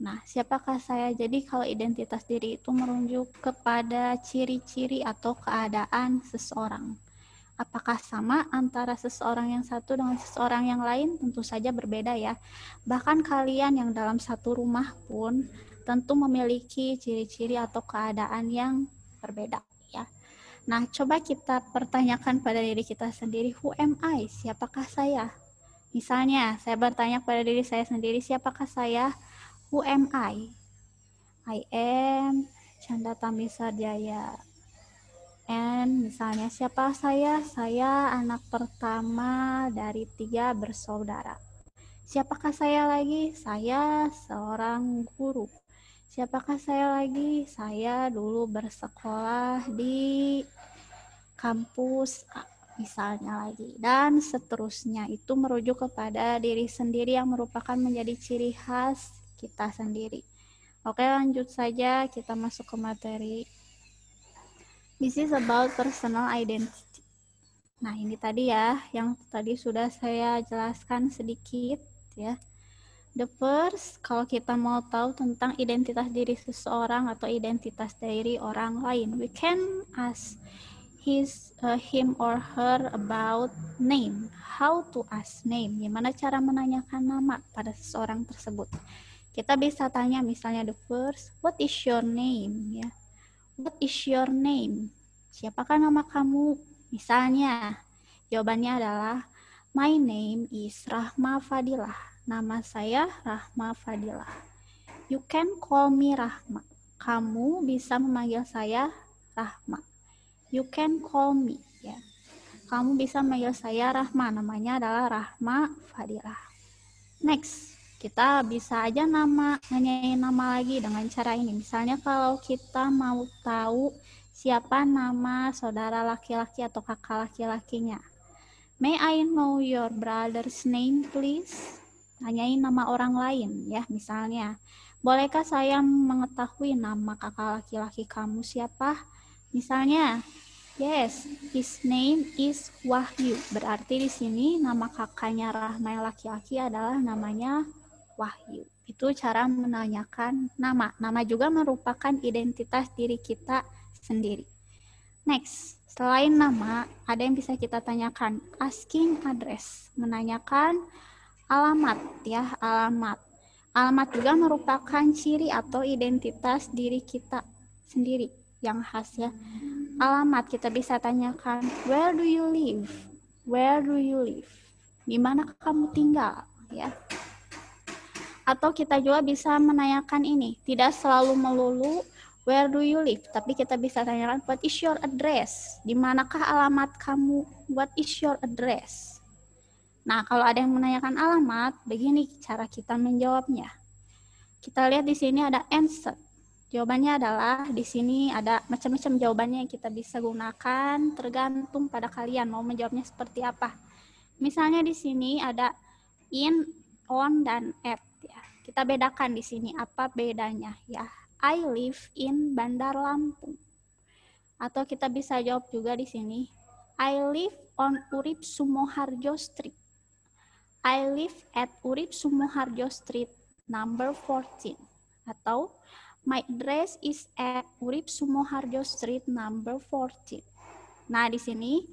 C: Nah, siapakah saya? Jadi kalau identitas diri itu merujuk kepada ciri-ciri atau keadaan seseorang. Apakah sama antara seseorang yang satu dengan seseorang yang lain? Tentu saja berbeda ya. Bahkan kalian yang dalam satu rumah pun tentu memiliki ciri-ciri atau keadaan yang berbeda ya. Nah, coba kita pertanyakan pada diri kita sendiri, who am I? Siapakah saya? Misalnya, saya bertanya pada diri saya sendiri, siapakah saya? Who am I? I am Canda Tamisar Jaya. And misalnya, siapa saya? Saya anak pertama dari 3 bersaudara. Siapakah saya lagi? Saya seorang guru. Siapakah saya lagi? Saya dulu bersekolah di kampus misalnya lagi. Dan seterusnya, itu merujuk kepada diri sendiri yang merupakan menjadi ciri khas kita sendiri. Oke, lanjut saja, kita masuk ke materi. This is about personal identity. Nah, ini tadi ya, yang tadi sudah saya jelaskan sedikit ya. The first, kalau kita mau tahu tentang identitas diri seseorang atau identitas dari orang lain, we can ask him or her about name. How to ask name? Gimana cara menanyakan nama pada seseorang tersebut? Kita bisa tanya misalnya the first, what is your name? Ya, what is your name? Siapakah nama kamu? Misalnya, jawabannya adalah my name is Rahma Fadilah. Nama saya Rahma Fadilah. You can call me Rahma. Kamu bisa memanggil saya Rahma. You can call me. Ya. Kamu bisa memanggil saya Rahma. Namanya adalah Rahma Fadilah. Next, kita bisa aja nanyain nama lagi dengan cara ini. Misalnya kalau kita mau tahu siapa nama saudara laki-laki atau kakak laki-lakinya. May I know your brother's name, please? Tanyain nama orang lain ya, misalnya. Bolehkah saya mengetahui nama kakak laki-laki kamu siapa? Misalnya, yes, his name is Wahyu. Berarti di sini nama kakaknya Rahma yang laki-laki adalah namanya Wahyu. Itu cara menanyakan nama. Nama juga merupakan identitas diri kita sendiri. Next, selain nama, ada yang bisa kita tanyakan, asking address, menanyakan alamat ya, alamat. Alamat juga merupakan ciri atau identitas diri kita sendiri yang khas ya. Alamat kita bisa tanyakan, where do you live? Where do you live? Di mana kamu tinggal ya. Atau kita juga bisa menanyakan ini, tidak selalu melulu where do you live, tapi kita bisa tanyakan what is your address? Di manakah alamat kamu? What is your address? Nah, kalau ada yang menanyakan alamat, begini cara kita menjawabnya. Kita lihat di sini ada answer. Jawabannya adalah di sini ada macam-macam jawabannya yang kita bisa gunakan, tergantung pada kalian mau menjawabnya seperti apa. Misalnya di sini ada in, on, dan at ya. Kita bedakan di sini apa bedanya ya. I live in Bandar Lampung. Atau kita bisa jawab juga di sini, I live on Urip Sumoharjo Street. I live at Urip Sumoharjo Street number 14. Atau my address is at Urip Sumoharjo Street number 14. Nah, di sini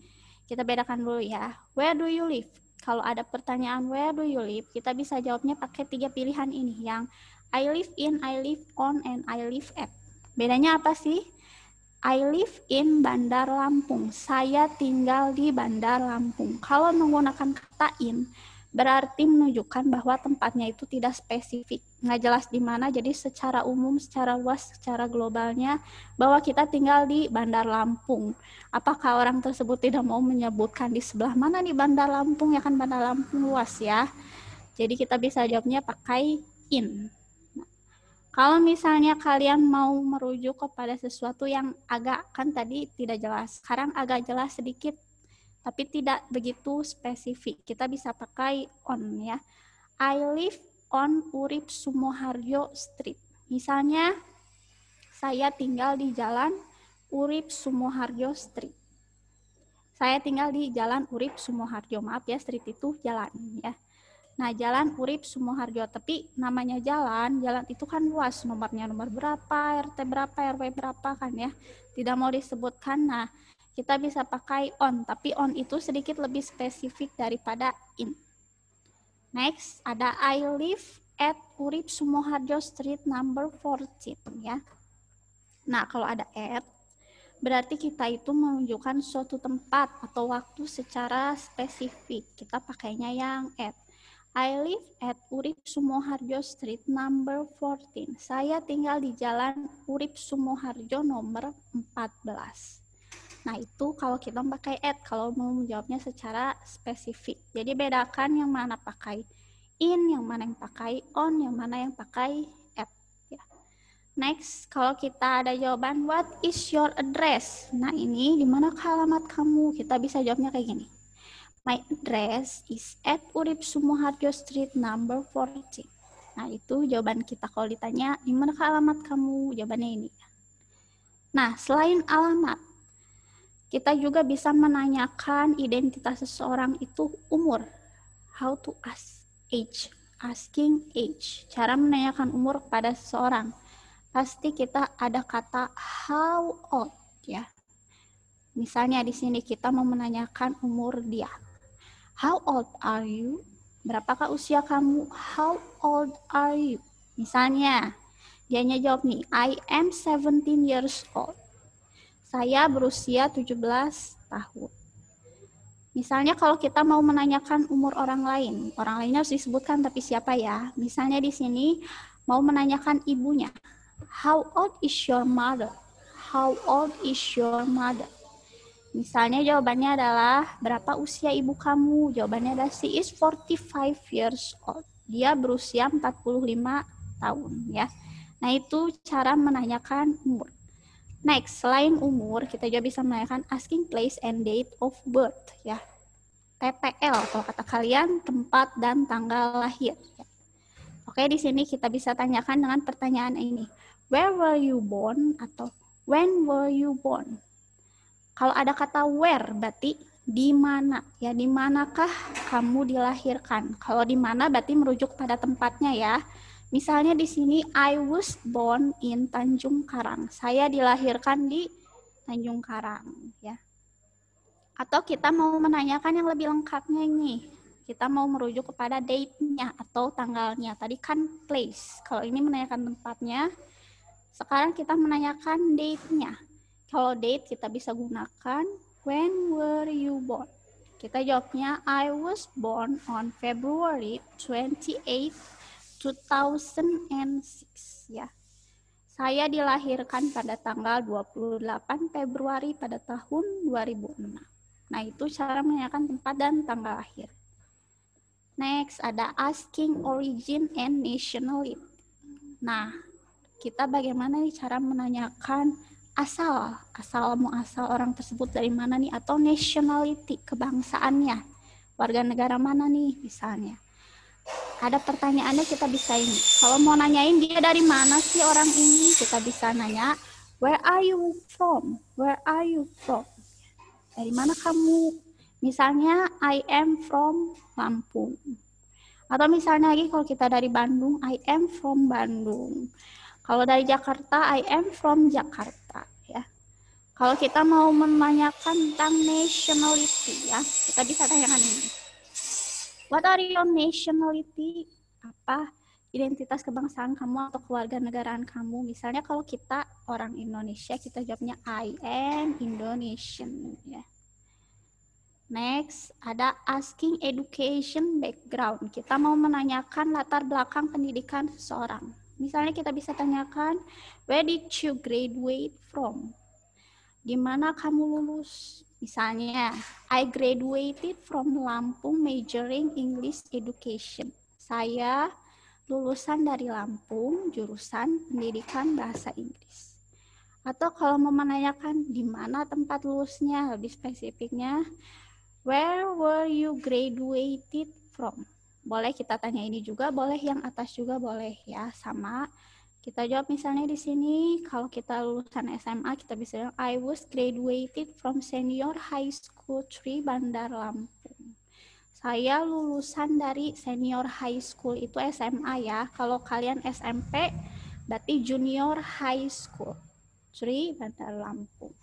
C: kita bedakan dulu ya. Where do you live? Kalau ada pertanyaan where do you live, kita bisa jawabnya pakai 3 pilihan ini, yang I live in, I live on, and I live at. Bedanya apa sih? I live in Bandar Lampung. Saya tinggal di Bandar Lampung. Kalau menggunakan kata in, berarti menunjukkan bahwa tempatnya itu tidak spesifik, nggak jelas di mana. Jadi secara umum, secara luas, secara globalnya bahwa kita tinggal di Bandar Lampung. Apakah orang tersebut tidak mau menyebutkan di sebelah mana nih Bandar Lampung? Ya kan Bandar Lampung luas ya. Jadi kita bisa jawabnya pakai in. Nah, kalau misalnya kalian mau merujuk kepada sesuatu yang agak, kan tadi tidak jelas, sekarang agak jelas sedikit, tapi tidak begitu spesifik. Kita bisa pakai on ya. I live on Urip Sumoharjo Street. Misalnya, saya tinggal di jalan Urip Sumoharjo Street. Saya tinggal di jalan Urip Sumoharjo. Maaf ya, street itu jalan ya. Nah, jalan Urip Sumoharjo. Tapi namanya jalan itu kan luas. Nomornya nomor berapa, RT berapa, RW berapa kan ya. Tidak mau disebutkan. Nah, kita bisa pakai on, tapi on itu sedikit lebih spesifik daripada in. Next, ada I live at Urip Sumoharjo Street number 14 ya. Nah, kalau ada at, berarti kita itu menunjukkan suatu tempat atau waktu secara spesifik. Kita pakainya yang at. I live at Urip Sumoharjo Street number 14. Saya tinggal di jalan Urip Sumoharjo nomor 14. Nah, itu kalau kita pakai at, kalau mau menjawabnya secara spesifik. Jadi bedakan yang mana pakai in, yang mana yang pakai on, yang mana yang pakai at. Ya. Next, kalau kita ada jawaban, what is your address? Nah, ini di mana alamat kamu? Kita bisa jawabnya kayak gini. My address is at Urip Sumoharjo Street number 14. Nah, itu jawaban kita kalau ditanya, di mana alamat kamu? Jawabannya ini. Nah, selain alamat, kita juga bisa menanyakan identitas seseorang itu umur. How to ask age. Asking age. Cara menanyakan umur kepada seseorang. Pasti kita ada kata how old ya. Misalnya di sini kita mau menanyakan umur dia. How old are you? Berapakah usia kamu? How old are you? Misalnya, dianya jawab nih, I am 17 years old. Saya berusia 17 tahun. Misalnya kalau kita mau menanyakan umur orang lainnya harus disebutkan tapi siapa ya? Misalnya di sini mau menanyakan ibunya. How old is your mother? How old is your mother? Misalnya jawabannya adalah berapa usia ibu kamu? Jawabannya adalah she is 45 years old. Dia berusia 45 tahun ya. Nah, itu cara menanyakan umur. Next, selain umur, kita juga bisa menanyakan asking place and date of birth ya. TPL kalau kata kalian, tempat dan tanggal lahir. Ya. Oke, di sini kita bisa tanyakan dengan pertanyaan ini. Where were you born? Atau when were you born? Kalau ada kata where, berarti di mana ya, di manakah kamu dilahirkan? Kalau di mana berarti merujuk pada tempatnya ya. Misalnya di sini I was born in Tanjung Karang. Saya dilahirkan di Tanjung Karang ya. Atau kita mau menanyakan yang lebih lengkapnya ini. Kita mau merujuk kepada date-nya atau tanggalnya. Tadi kan place. Kalau ini menanyakan tempatnya. Sekarang kita menanyakan date-nya. Kalau date kita bisa gunakan when were you born? Kita jawabnya I was born on February 28, 2006 ya. Saya dilahirkan pada tanggal 28 Februari pada tahun 2006. Nah, itu cara menanyakan tempat dan tanggal lahir. Next, ada asking origin and nationality. Nah, kita bagaimana nih cara menanyakan asal orang tersebut dari mana nih, atau nationality, kebangsaannya, warga negara mana nih misalnya. Ada pertanyaannya kita bisa ini. Kalau mau nanyain dia dari mana sih orang ini, kita bisa nanya, where are you from? Where are you from? Dari mana kamu? Misalnya, I am from Lampung. Atau misalnya lagi kalau kita dari Bandung, I am from Bandung. Kalau dari Jakarta, I am from Jakarta. Ya. Kalau kita mau menanyakan tentang nationality, ya, kita bisa tanyakan ini. What are your nationality? Apa identitas kebangsaan kamu atau kewarganegaraan kamu? Misalnya kalau kita orang Indonesia, kita jawabnya I am Indonesian. Ya. Next, ada asking education background. Kita mau menanyakan latar belakang pendidikan seseorang. Misalnya kita bisa tanyakan, where did you graduate from? Di mana kamu lulus? Misalnya, I graduated from Lampung majoring English education. Saya lulusan dari Lampung, jurusan pendidikan bahasa Inggris. Atau kalau mau menanyakan di mana tempat lulusnya, lebih spesifiknya, where were you graduated from? Boleh kita tanya ini juga, boleh yang atas juga boleh ya, sama. Kita jawab misalnya di sini, kalau kita lulusan SMA, kita bisa bilang, I was graduated from Senior High School 3 Bandar Lampung. Saya lulusan dari Senior High School, itu SMA ya. Kalau kalian SMP, berarti Junior High School 3 Bandar Lampung.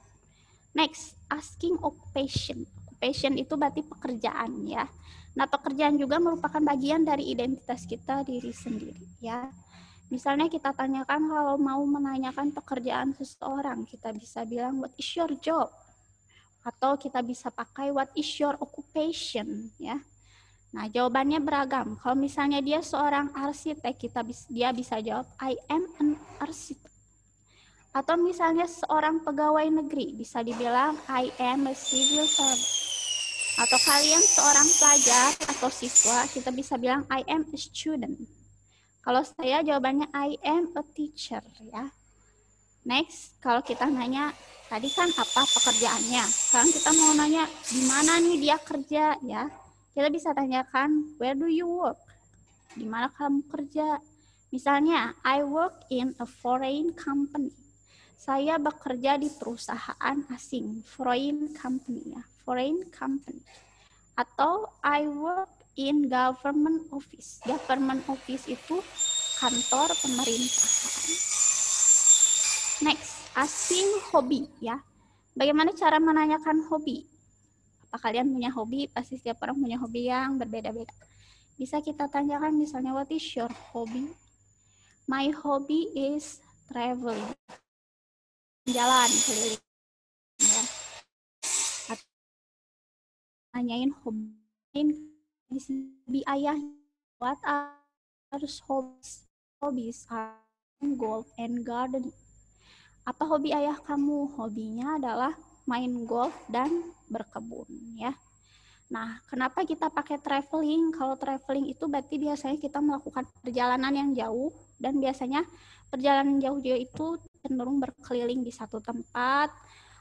C: Next, asking occupation. Occupation itu berarti pekerjaan ya. Nah, pekerjaan juga merupakan bagian dari identitas kita diri sendiri ya. Misalnya kita tanyakan kalau mau menanyakan pekerjaan seseorang, kita bisa bilang what is your job? Atau kita bisa pakai what is your occupation ya. Nah, jawabannya beragam. Kalau misalnya dia seorang arsitek, dia bisa jawab I am an architect. Atau misalnya seorang pegawai negeri, bisa dibilang I am a civil servant. Atau kalian seorang pelajar atau siswa, kita bisa bilang I am a student. Kalau saya jawabannya I am a teacher ya. Next, kalau kita nanya tadi kan apa pekerjaannya. Sekarang kita mau nanya di mana nih dia kerja ya. Kita bisa tanyakan where do you work? Di mana kamu kerja? Misalnya I work in a foreign company. Saya bekerja di perusahaan asing, foreign company ya, foreign company. Atau I work in government office. Government office itu kantor pemerintahan. Next, asking hobi ya. Bagaimana cara menanyakan hobi? Apa kalian punya hobi? Pasti setiap orang punya hobi yang berbeda-beda. Bisa kita tanyakan misalnya what is your hobby? My hobby is traveling. Jalan keliling ya. Atau nanyain hobi ayah, what are hobbies are golf and gardening. Apa hobi ayah kamu? Hobinya adalah main golf dan berkebun ya. Nah, kenapa kita pakai traveling? Kalau traveling itu berarti biasanya kita melakukan perjalanan yang jauh, dan biasanya perjalanan jauh dia itu cenderung berkeliling di satu tempat,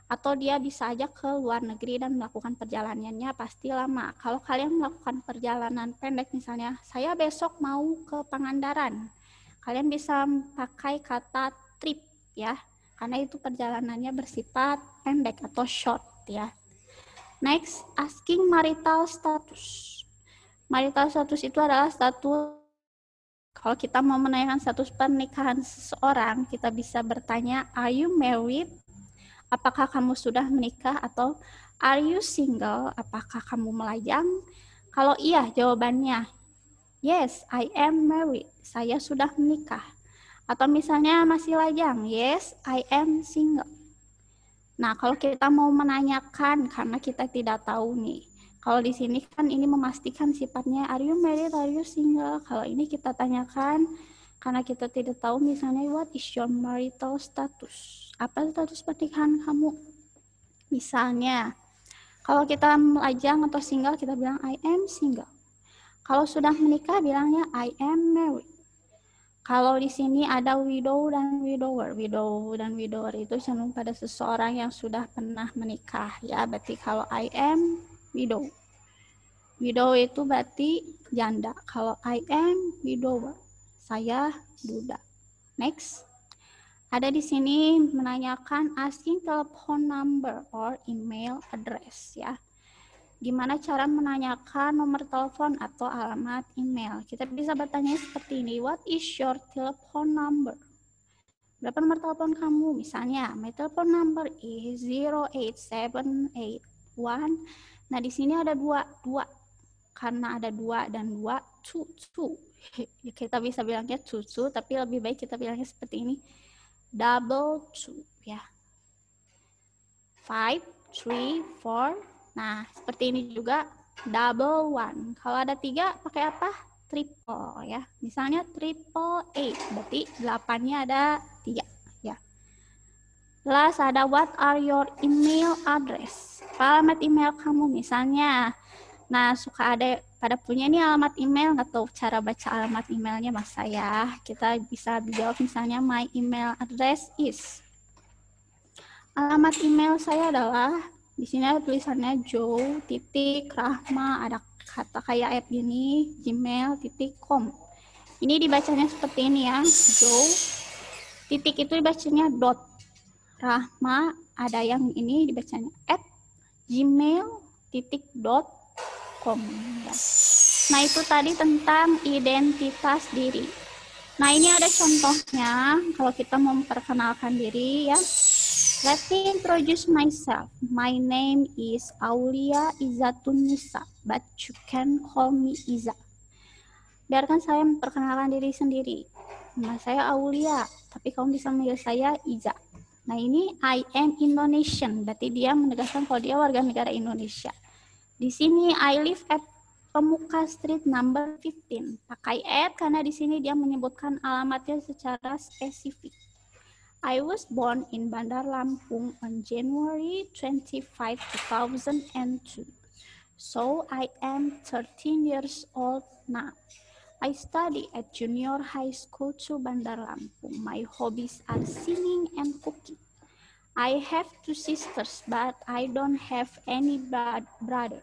C: atau dia bisa aja ke luar negeri dan melakukan perjalanannya pasti lama. Kalau kalian melakukan perjalanan pendek, misalnya saya besok mau ke Pangandaran, kalian bisa pakai kata trip ya, karena itu perjalanannya bersifat pendek atau short ya. Next, asking marital status. Marital status itu adalah status, kalau kita mau menanyakan status pernikahan seseorang, kita bisa bertanya, are you married? Apakah kamu sudah menikah? Atau are you single? Apakah kamu melajang? Kalau iya, jawabannya yes, I am married. Saya sudah menikah. Atau misalnya masih lajang, yes, I am single. Nah, kalau kita mau menanyakan karena kita tidak tahu nih. Kalau di sini kan ini memastikan sifatnya are you married, are you single. Kalau ini kita tanyakan karena kita tidak tahu, misalnya what is your marital status? Apa status pernikahan kamu? Misalnya, kalau kita melajang atau single, kita bilang I am single. Kalau sudah menikah, bilangnya I am married. Kalau di sini ada widow dan widower. Widow dan widower itu cenderung pada seseorang yang sudah pernah menikah ya. Berarti kalau I am widow. Widow itu berarti janda. Kalau I am widower, saya duda. Next. Ada di sini menanyakan asking telephone number or email address ya. Gimana cara menanyakan nomor telepon atau alamat email? Kita bisa bertanya seperti ini, what is your telephone number? Berapa nomor telepon kamu? Misalnya, my telephone number is 08781. Nah, di sini ada dua. Karena ada 2 dan 2, 2. Kita bisa bilangnya 2, tapi lebih baik kita bilangnya seperti ini, 2 ya. 5, 3, 4, Nah, seperti ini juga double one. Kalau ada 3 pakai apa? Triple ya. Misalnya triple 8, berarti 8-nya ada 3 ya. Plus ada what are your email address? Alamat email kamu misalnya. Nah, suka ada pada punya ini alamat email, nggak tahu cara baca alamat emailnya mas saya. Kita bisa jawab misalnya my email address is. Alamat email saya adalah di sini ada tulisannya joe.rahma, ada kata kayak app ini gmail.com. Ini dibacanya seperti ini ya, joe. Titik itu dibacanya dot. Rahma ada yang ini dibacanya @gmail.com. Ya. Nah itu tadi tentang identitas diri. Nah ini ada contohnya kalau kita mau memperkenalkan diri ya. Let me introduce myself. My name is Aulia Izzatun Nisa, but you can call me Iza. Biarkan saya memperkenalkan diri sendiri. Nah saya Aulia, tapi kamu bisa manggil saya Iza. Nah ini I am Indonesian, berarti dia menegaskan kalau dia warga negara Indonesia. Di sini I live at Pemuka Street number 15. Pakai at karena di sini dia menyebutkan alamatnya secara spesifik. I was born in Bandar Lampung on January 25, 2002. So I am 13 years old now. I study at Junior High School to Bandar Lampung. My hobbies are singing and cooking. I have 2 sisters, but I don't have any brother.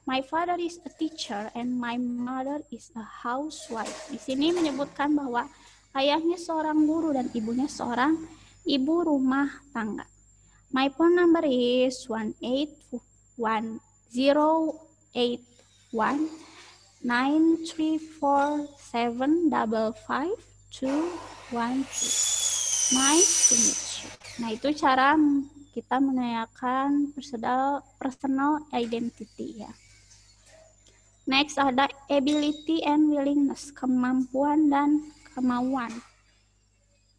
C: My father is a teacher and my mother is a housewife. Di sini menyebutkan bahwa ayahnya seorang guru dan ibunya seorang ibu rumah tangga. My phone number is 1-800-934-755-212. Nice to meet you. Nah itu cara kita menanyakan personal identity ya. Next ada ability and willingness, kemampuan dan kemauan.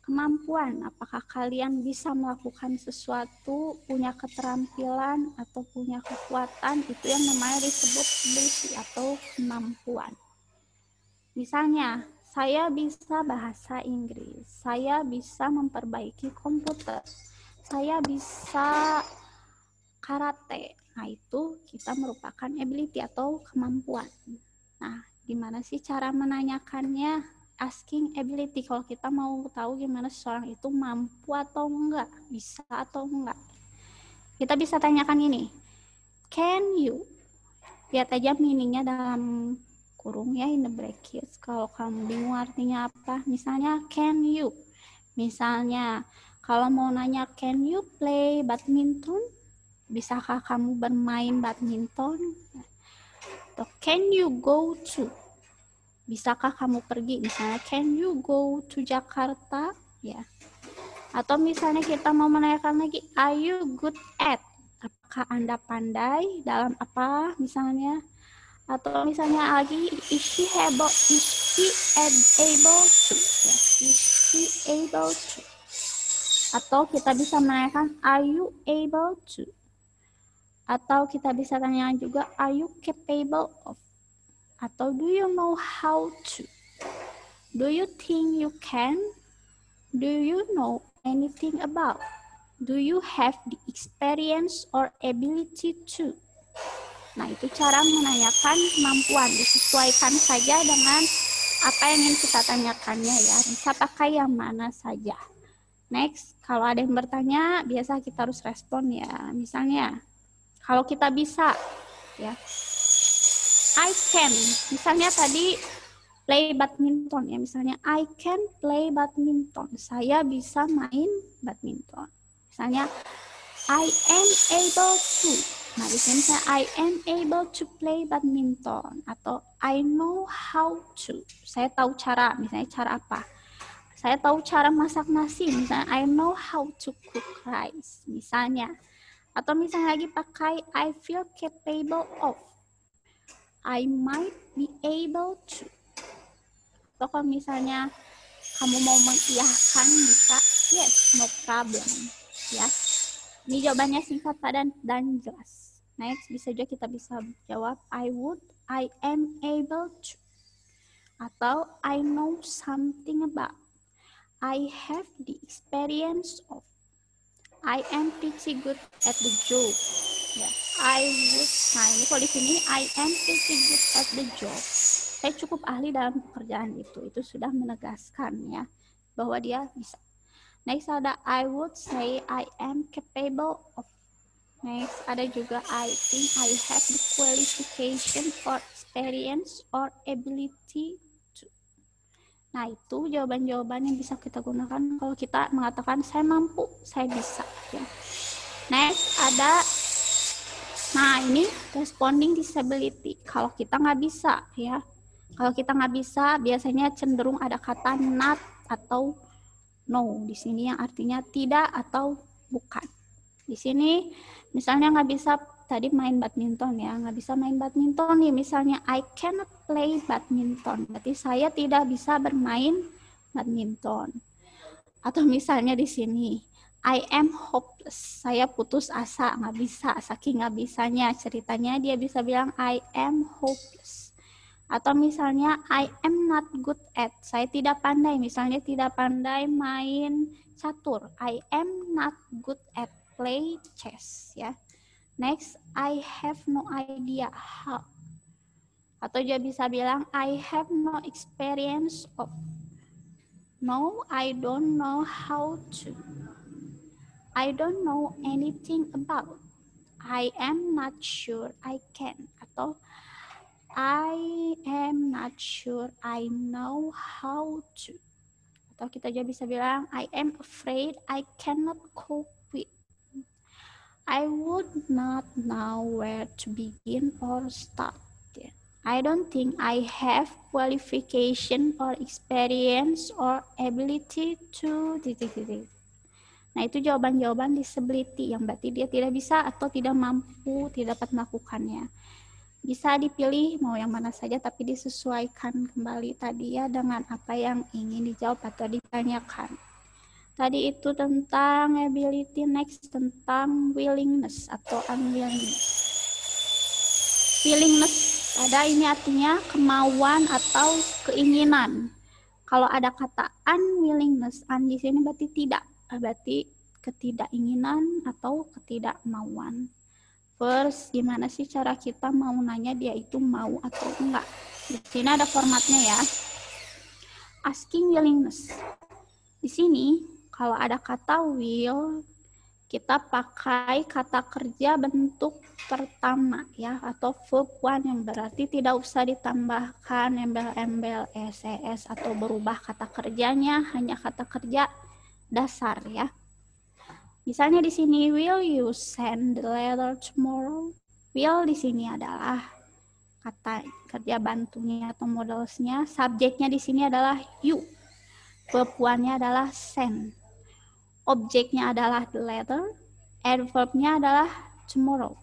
C: Kemampuan, apakah kalian bisa melakukan sesuatu, punya keterampilan atau punya kekuatan, itu yang namanya disebut ability atau kemampuan. Misalnya, saya bisa bahasa Inggris, saya bisa memperbaiki komputer, saya bisa karate. Nah, itu kita merupakan ability atau kemampuan. Nah, gimana sih cara menanyakannya? Asking ability, kalau kita mau tahu gimana seseorang itu mampu atau enggak, bisa atau enggak. Kita bisa tanyakan ini. Can you? Lihat aja meaningnya dalam kurung ya, in the brackets. Kalau kamu bingung artinya apa, misalnya can you. Misalnya, kalau mau nanya can you play badminton? Bisakah kamu bermain badminton? Atau can you go to? Bisakah kamu pergi? Misalnya can you go to Jakarta? Ya. Atau misalnya kita mau menanyakan lagi, are you good at? Apakah Anda pandai dalam apa? Misalnya. Atau misalnya lagi, is she able to? Ya. Is she able to? Atau kita bisa menanyakan, are you able to? Atau kita bisa tanya juga, are you capable of? Atau do you know how to? Do you think you can? Do you know anything about? Do you have the experience or ability to? Nah, itu cara menanyakan kemampuan. Disesuaikan saja dengan apa yang ingin kita tanyakannya ya. Bisa pakai yang mana saja. Next, kalau ada yang bertanya, biasa kita harus respon ya. Misalnya, kalau kita bisa, ya, I can. Misalnya tadi play badminton ya. Misalnya I can play badminton. Saya bisa main badminton. Misalnya I am able to. Nah di sini saya I am able to play badminton. Atau I know how to. Saya tahu cara. Misalnya cara apa? Saya tahu cara masak nasi. Misalnya I know how to cook rice. Misalnya. Atau misalnya lagi pakai I feel capable of. I might be able to. Atau kalau misalnya kamu mau mengiyahkan bisa yes, no problem. Ya. Ini jawabannya singkat, padat, dan jelas. Next, bisa juga kita bisa jawab I would, I am able to. Atau I know something about. I have the experience of. I am pretty good at the job. Ya, I would. Nah, ini kalau di sini I am pretty good at the job. Saya cukup ahli dalam pekerjaan itu. Itu sudah menegaskan ya bahwa dia bisa. Next ada I would say I am capable of. Next ada juga I think I have the qualification or experience or ability to. Nah, itu jawaban-jawaban yang bisa kita gunakan kalau kita mengatakan saya mampu, saya bisa. Ya. Next ada, nah ini responding disability. Kalau kita nggak bisa, ya. Kalau kita nggak bisa, biasanya cenderung ada kata not atau no. Di sini yang artinya tidak atau bukan. Di sini misalnya nggak bisa tadi main badminton ya, nggak bisa main badminton nih, misalnya I cannot play badminton, berarti saya tidak bisa bermain badminton. Atau misalnya di sini I am hopeless, saya putus asa, nggak bisa, saking nggak bisanya ceritanya dia bisa bilang I am hopeless. Atau misalnya I am not good at, saya tidak pandai, misalnya tidak pandai main catur, I am not good at play chess ya. Next, I have no idea how. Atau dia bisa bilang, I have no experience of. No, I don't know how to. I don't know anything about. I am not sure I can. Atau, I am not sure I know how to. Atau kita juga bisa bilang, I am afraid I cannot cope with. I would not know where to begin or start. I don't think I have qualification or experience or ability to. Nah, itu jawaban-jawaban disability yang berarti dia tidak bisa atau tidak mampu, tidak dapat melakukannya. Bisa dipilih mau yang mana saja, tapi disesuaikan kembali tadi ya dengan apa yang ingin dijawab atau ditanyakan. Tadi itu tentang ability, next tentang willingness atau unwillingness. Willingness, ada ini artinya kemauan atau keinginan. Kalau ada kata unwillingness, di sini berarti tidak, berarti ketidakinginan atau ketidakmauan. First, gimana sih cara kita mau nanya dia itu mau atau enggak? Di sini ada formatnya ya. Asking willingness. Di sini kalau ada kata will, kita pakai kata kerja bentuk pertama ya, atau verb one yang berarti tidak usah ditambahkan embel-embel es atau berubah kata kerjanya, hanya kata kerja dasar ya. Misalnya di sini, will you send the letter tomorrow? Will di sini adalah kata kerja bantunya atau modalsnya, subjeknya di sini adalah you. Verb one-nya adalah send. Objeknya adalah the letter, adverb-nya adalah tomorrow.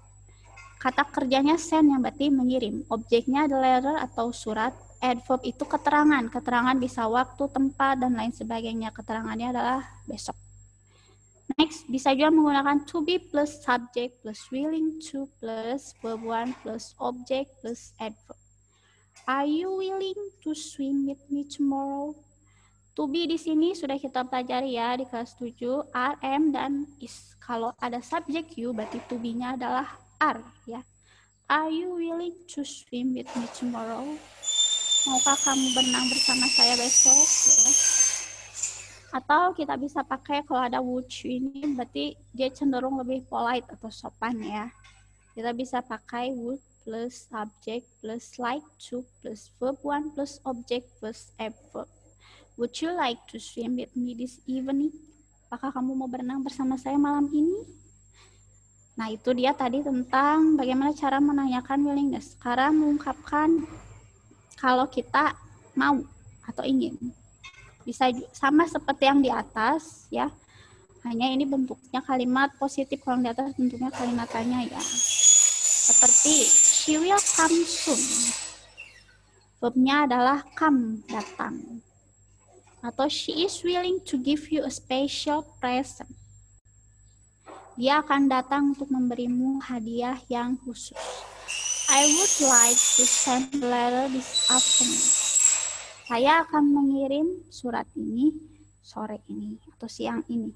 C: Kata kerjanya send yang berarti mengirim. Objeknya the letter atau surat, adverb itu keterangan. Keterangan bisa waktu, tempat, dan lain sebagainya. Keterangannya adalah besok. Next, bisa juga menggunakan to be plus subject plus willing to plus verb one plus object plus adverb. Are you willing to swim with me tomorrow? To be di sini sudah kita pelajari ya di kelas 7, are, am, dan is. Kalau ada subjek you, berarti to be-nya adalah are ya. Are you willing to swim with me tomorrow? Maukah kamu berenang bersama saya besok? Ya. Atau kita bisa pakai kalau ada would you ini, berarti dia cenderung lebih polite atau sopan ya. Kita bisa pakai would plus subject plus like to plus verb one plus object plus adverb. Would you like to swim with me this evening? Apakah kamu mau berenang bersama saya malam ini? Nah, itu dia tadi tentang bagaimana cara menanyakan willingness. Sekarang mengungkapkan kalau kita mau atau ingin. Bisa sama seperti yang di atas ya. Hanya ini bentuknya kalimat positif, kalau di atas bentuknya kalimat tanya ya. Seperti she will come soon. Verbnya adalah come, datang. Atau she is willing to give you a special present. Dia akan datang untuk memberimu hadiah yang khusus. I would like to send a letter this afternoon. Saya akan mengirim surat ini sore ini atau siang ini.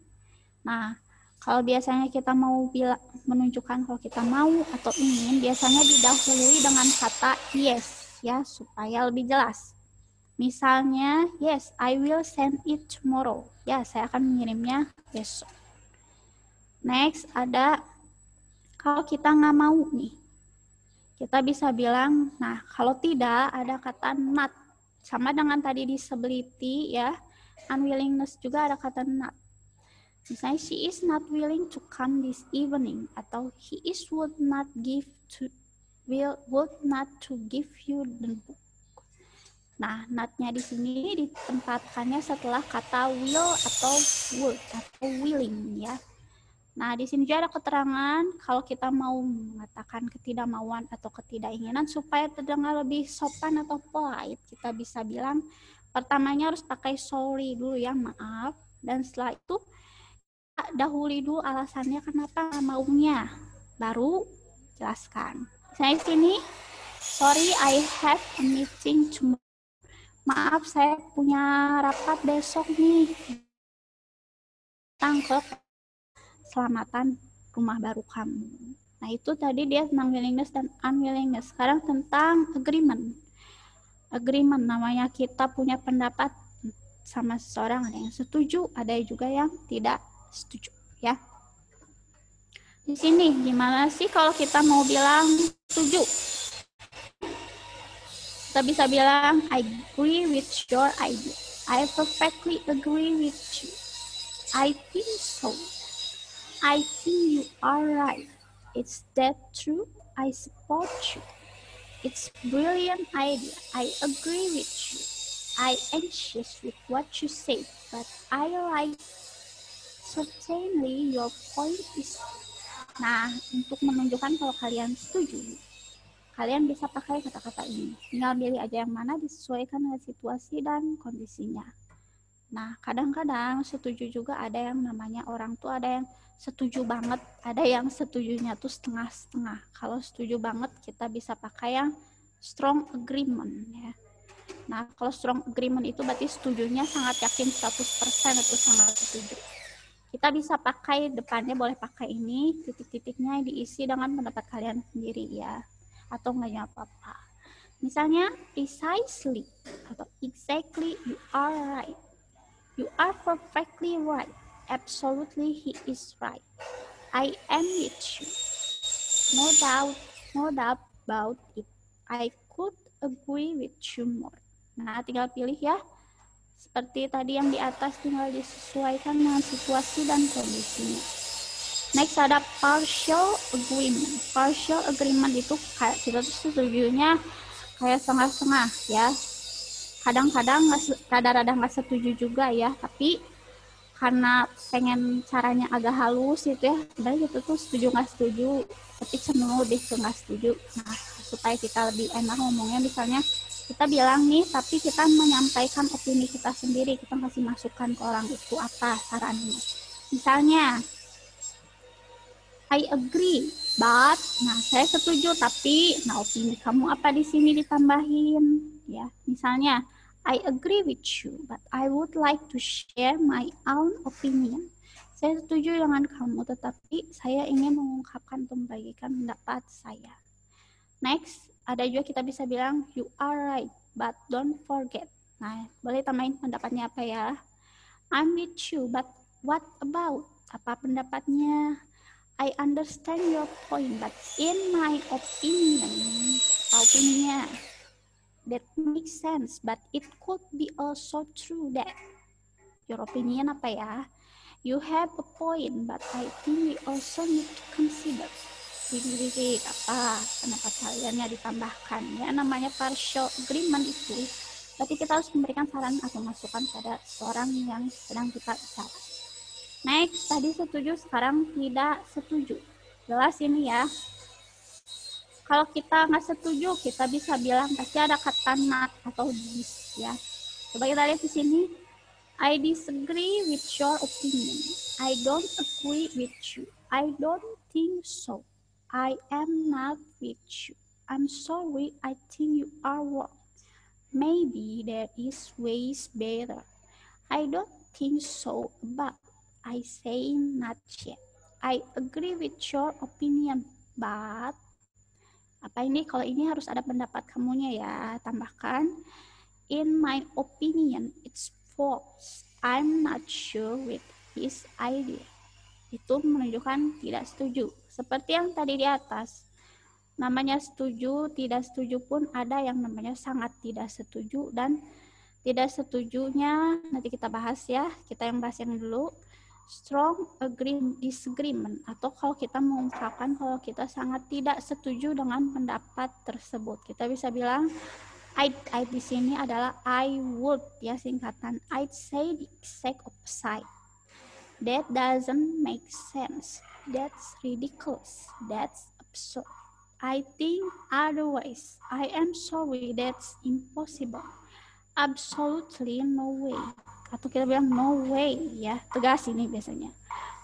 C: Nah, kalau biasanya kita mau menunjukkan kalau kita mau atau ingin, biasanya didahului dengan kata yes, ya, supaya lebih jelas. Misalnya, yes, I will send it tomorrow. Ya, saya akan mengirimnya besok. Next, ada kalau kita nggak mau nih. Kita bisa bilang, nah, kalau tidak, ada kata not. Sama dengan tadi disability, ya, unwillingness juga ada kata not. Misalnya, she is not willing to come this evening, atau he is would not to give you the book. Nah, not-nya di sini ditempatkannya setelah kata will atau would atau willing, ya. Nah, di sini juga ada keterangan kalau kita mau mengatakan ketidakmauan atau ketidakinginan supaya terdengar lebih sopan atau polite, kita bisa bilang pertamanya harus pakai sorry dulu ya, maaf, dan setelah itu dahului dulu alasannya kenapa maunya, baru jelaskan. Misalnya di sini, sorry I have a meeting tomorrow. Maaf, saya punya rapat besok nih. Tangkap keselamatan rumah baru kamu. Nah, itu tadi dia tentang willingness dan unwillingness. Sekarang tentang agreement. Agreement namanya kita punya pendapat sama seseorang, ada yang setuju, ada juga yang tidak setuju, ya. Di sini gimana sih kalau kita mau bilang setuju? Kita bisa bilang I agree with your idea. I perfectly agree with you. I think so. I think you are right. Is that true? I support you. It's brilliant idea. I agree with you. I anxious with what you say, but I like certainly your point is. Nah, untuk menunjukkan kalau kalian setuju, kalian bisa pakai kata-kata ini. Tinggal pilih aja yang mana disesuaikan dengan situasi dan kondisinya. Nah, kadang-kadang setuju juga ada yang namanya orang tuh ada yang setuju banget, ada yang setujunya tuh setengah-setengah. Kalau setuju banget kita bisa pakai yang strong agreement, ya. Nah, kalau strong agreement itu berarti setujunya sangat yakin 100% itu sangat setuju. Kita bisa pakai depannya, boleh pakai ini, titik-titiknya diisi dengan pendapat kalian sendiri, ya. Atau nggak apa-apa. Misalnya, precisely atau exactly, you are right. You are perfectly right. Absolutely, he is right. I am with you. No doubt about it. I could agree with you more. Nah, tinggal pilih ya. Seperti tadi yang di atas, tinggal disesuaikan dengan situasi dan kondisinya. Next ada partial agreement. Partial agreement itu kita tuh setujunya kayak setengah-setengah, ya. Kadang-kadang rada-rada nggak setuju juga, ya. Tapi karena pengen caranya agak halus gitu ya, udah gitu tuh setuju nggak setuju, tapi cenderung lebih ke nggak setuju. Nah, supaya kita lebih enak ngomongnya, misalnya kita bilang nih, tapi kita menyampaikan opini kita sendiri, kita kasih masukan ke orang itu apa sarannya. Misalnya, I agree, but, nah saya setuju, tapi, nah opini kamu apa di sini ditambahin, ya. Misalnya, I agree with you, but I would like to share my own opinion. Saya setuju dengan kamu, tetapi saya ingin mengungkapkan atau membagikan pendapat saya. Next, ada juga kita bisa bilang, you are right, but don't forget. Nah, boleh tambahin pendapatnya apa ya? I'm with you, but what about? Apa pendapatnya? I understand your point, but in my opinion, opininya, that makes sense, but it could be also true that. Your opinion apa ya? You have a point, but I think we also need to consider. Titik apa pendapat kaliannya ditambahkan, ya. Namanya partial agreement itu berarti kita harus memberikan saran atau masukan pada seorang yang sedang kita bicara. Next, tadi setuju, sekarang tidak setuju. Jelas ini ya. Kalau kita nggak setuju, kita bisa bilang pasti ada kata not atau dis, ya. Coba kita lihat di sini. I disagree with your opinion. I don't agree with you. I don't think so. I am not with you. I'm sorry, I think you are wrong. Maybe there is ways better. I don't think so, but I say not yet. I agree with your opinion, but apa ini? Kalau ini harus ada pendapat kamunya ya. Tambahkan, in my opinion, it's false. I'm not sure with his idea. Itu menunjukkan tidak setuju. Seperti yang tadi di atas. Namanya setuju, tidak setuju pun ada yang namanya sangat tidak setuju, dan tidak setujunya nanti kita bahas ya. Kita yang bahas yang dulu. Strong disagreement, atau kalau kita mengungkapkan kalau kita sangat tidak setuju dengan pendapat tersebut, kita bisa bilang I di sini adalah I would ya, singkatan. I'd say the exact opposite. That doesn't make sense. That's ridiculous. That's absurd. I think otherwise. I am sorry, that's impossible. Absolutely no way. Atau kita bilang no way ya, tegas ini biasanya.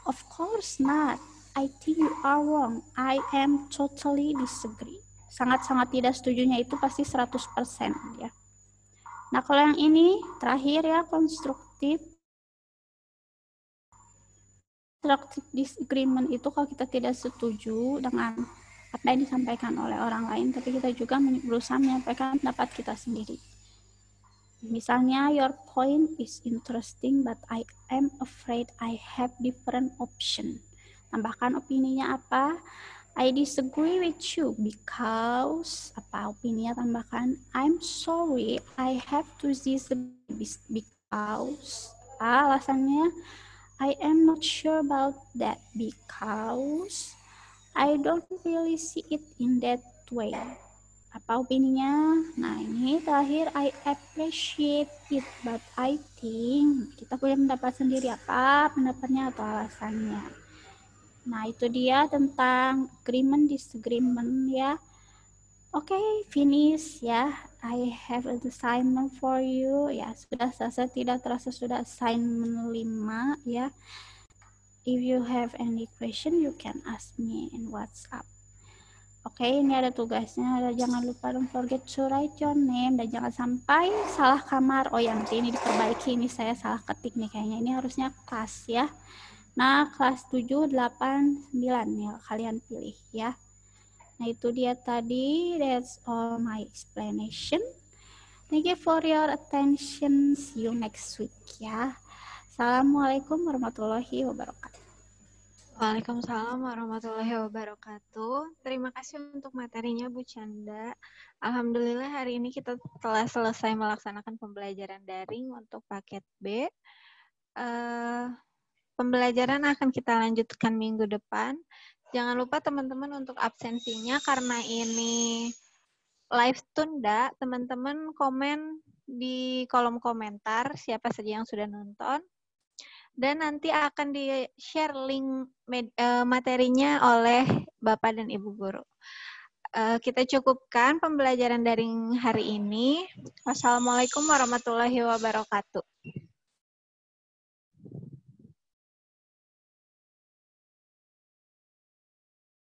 C: Of course not. I think you are wrong. I am totally disagree. Sangat-sangat tidak setujunya itu pasti 100% ya. Nah, kalau yang ini terakhir ya, constructive disagreement itu kalau kita tidak setuju dengan apa yang disampaikan oleh orang lain, tapi kita juga berusaha menyampaikan pendapat kita sendiri. Misalnya, your point is interesting, but I am afraid I have different option. Tambahkan opininya apa? I disagree with you because apa opininya, tambahkan I'm sorry I have to disagree because alasannya I am not sure about that because I don't really see it in that way. Apa opininya? Nah, ini terakhir I appreciate it, but I think. Kita punya pendapat sendiri apa pendapatnya atau alasannya. Nah, itu dia tentang agreement, disagreement ya. Oke, finish ya. I have an assignment for you. Ya, sudah selesai, tidak terasa sudah assignment 5 ya. If you have any question, you can ask me in WhatsApp. Oke, ini ada tugasnya. Jangan lupa don't forget to write your name, dan jangan sampai salah kamar. Oh ya, nanti ini diperbaiki. Ini saya salah ketik nih kayaknya. Ini harusnya kelas ya. Nah, kelas 7, 8, 9 ya. Kalian pilih ya. Nah, itu dia tadi. That's all my explanation. Thank you for your attention. See you next week ya. Assalamualaikum warahmatullahi wabarakatuh.
A: Waalaikumsalam warahmatullahi wabarakatuh. Terima kasih untuk materinya Bu Canda. Alhamdulillah hari ini kita telah selesai melaksanakan pembelajaran daring untuk paket B. Pembelajaran akan kita lanjutkan minggu depan. Jangan lupa teman-teman untuk absensinya, karena ini live tunda, teman-teman komen di kolom komentar siapa saja yang sudah nonton. Dan nanti akan di-share link materinya oleh Bapak dan Ibu Guru. Kita cukupkan pembelajaran daring hari ini. Wassalamualaikum warahmatullahi wabarakatuh.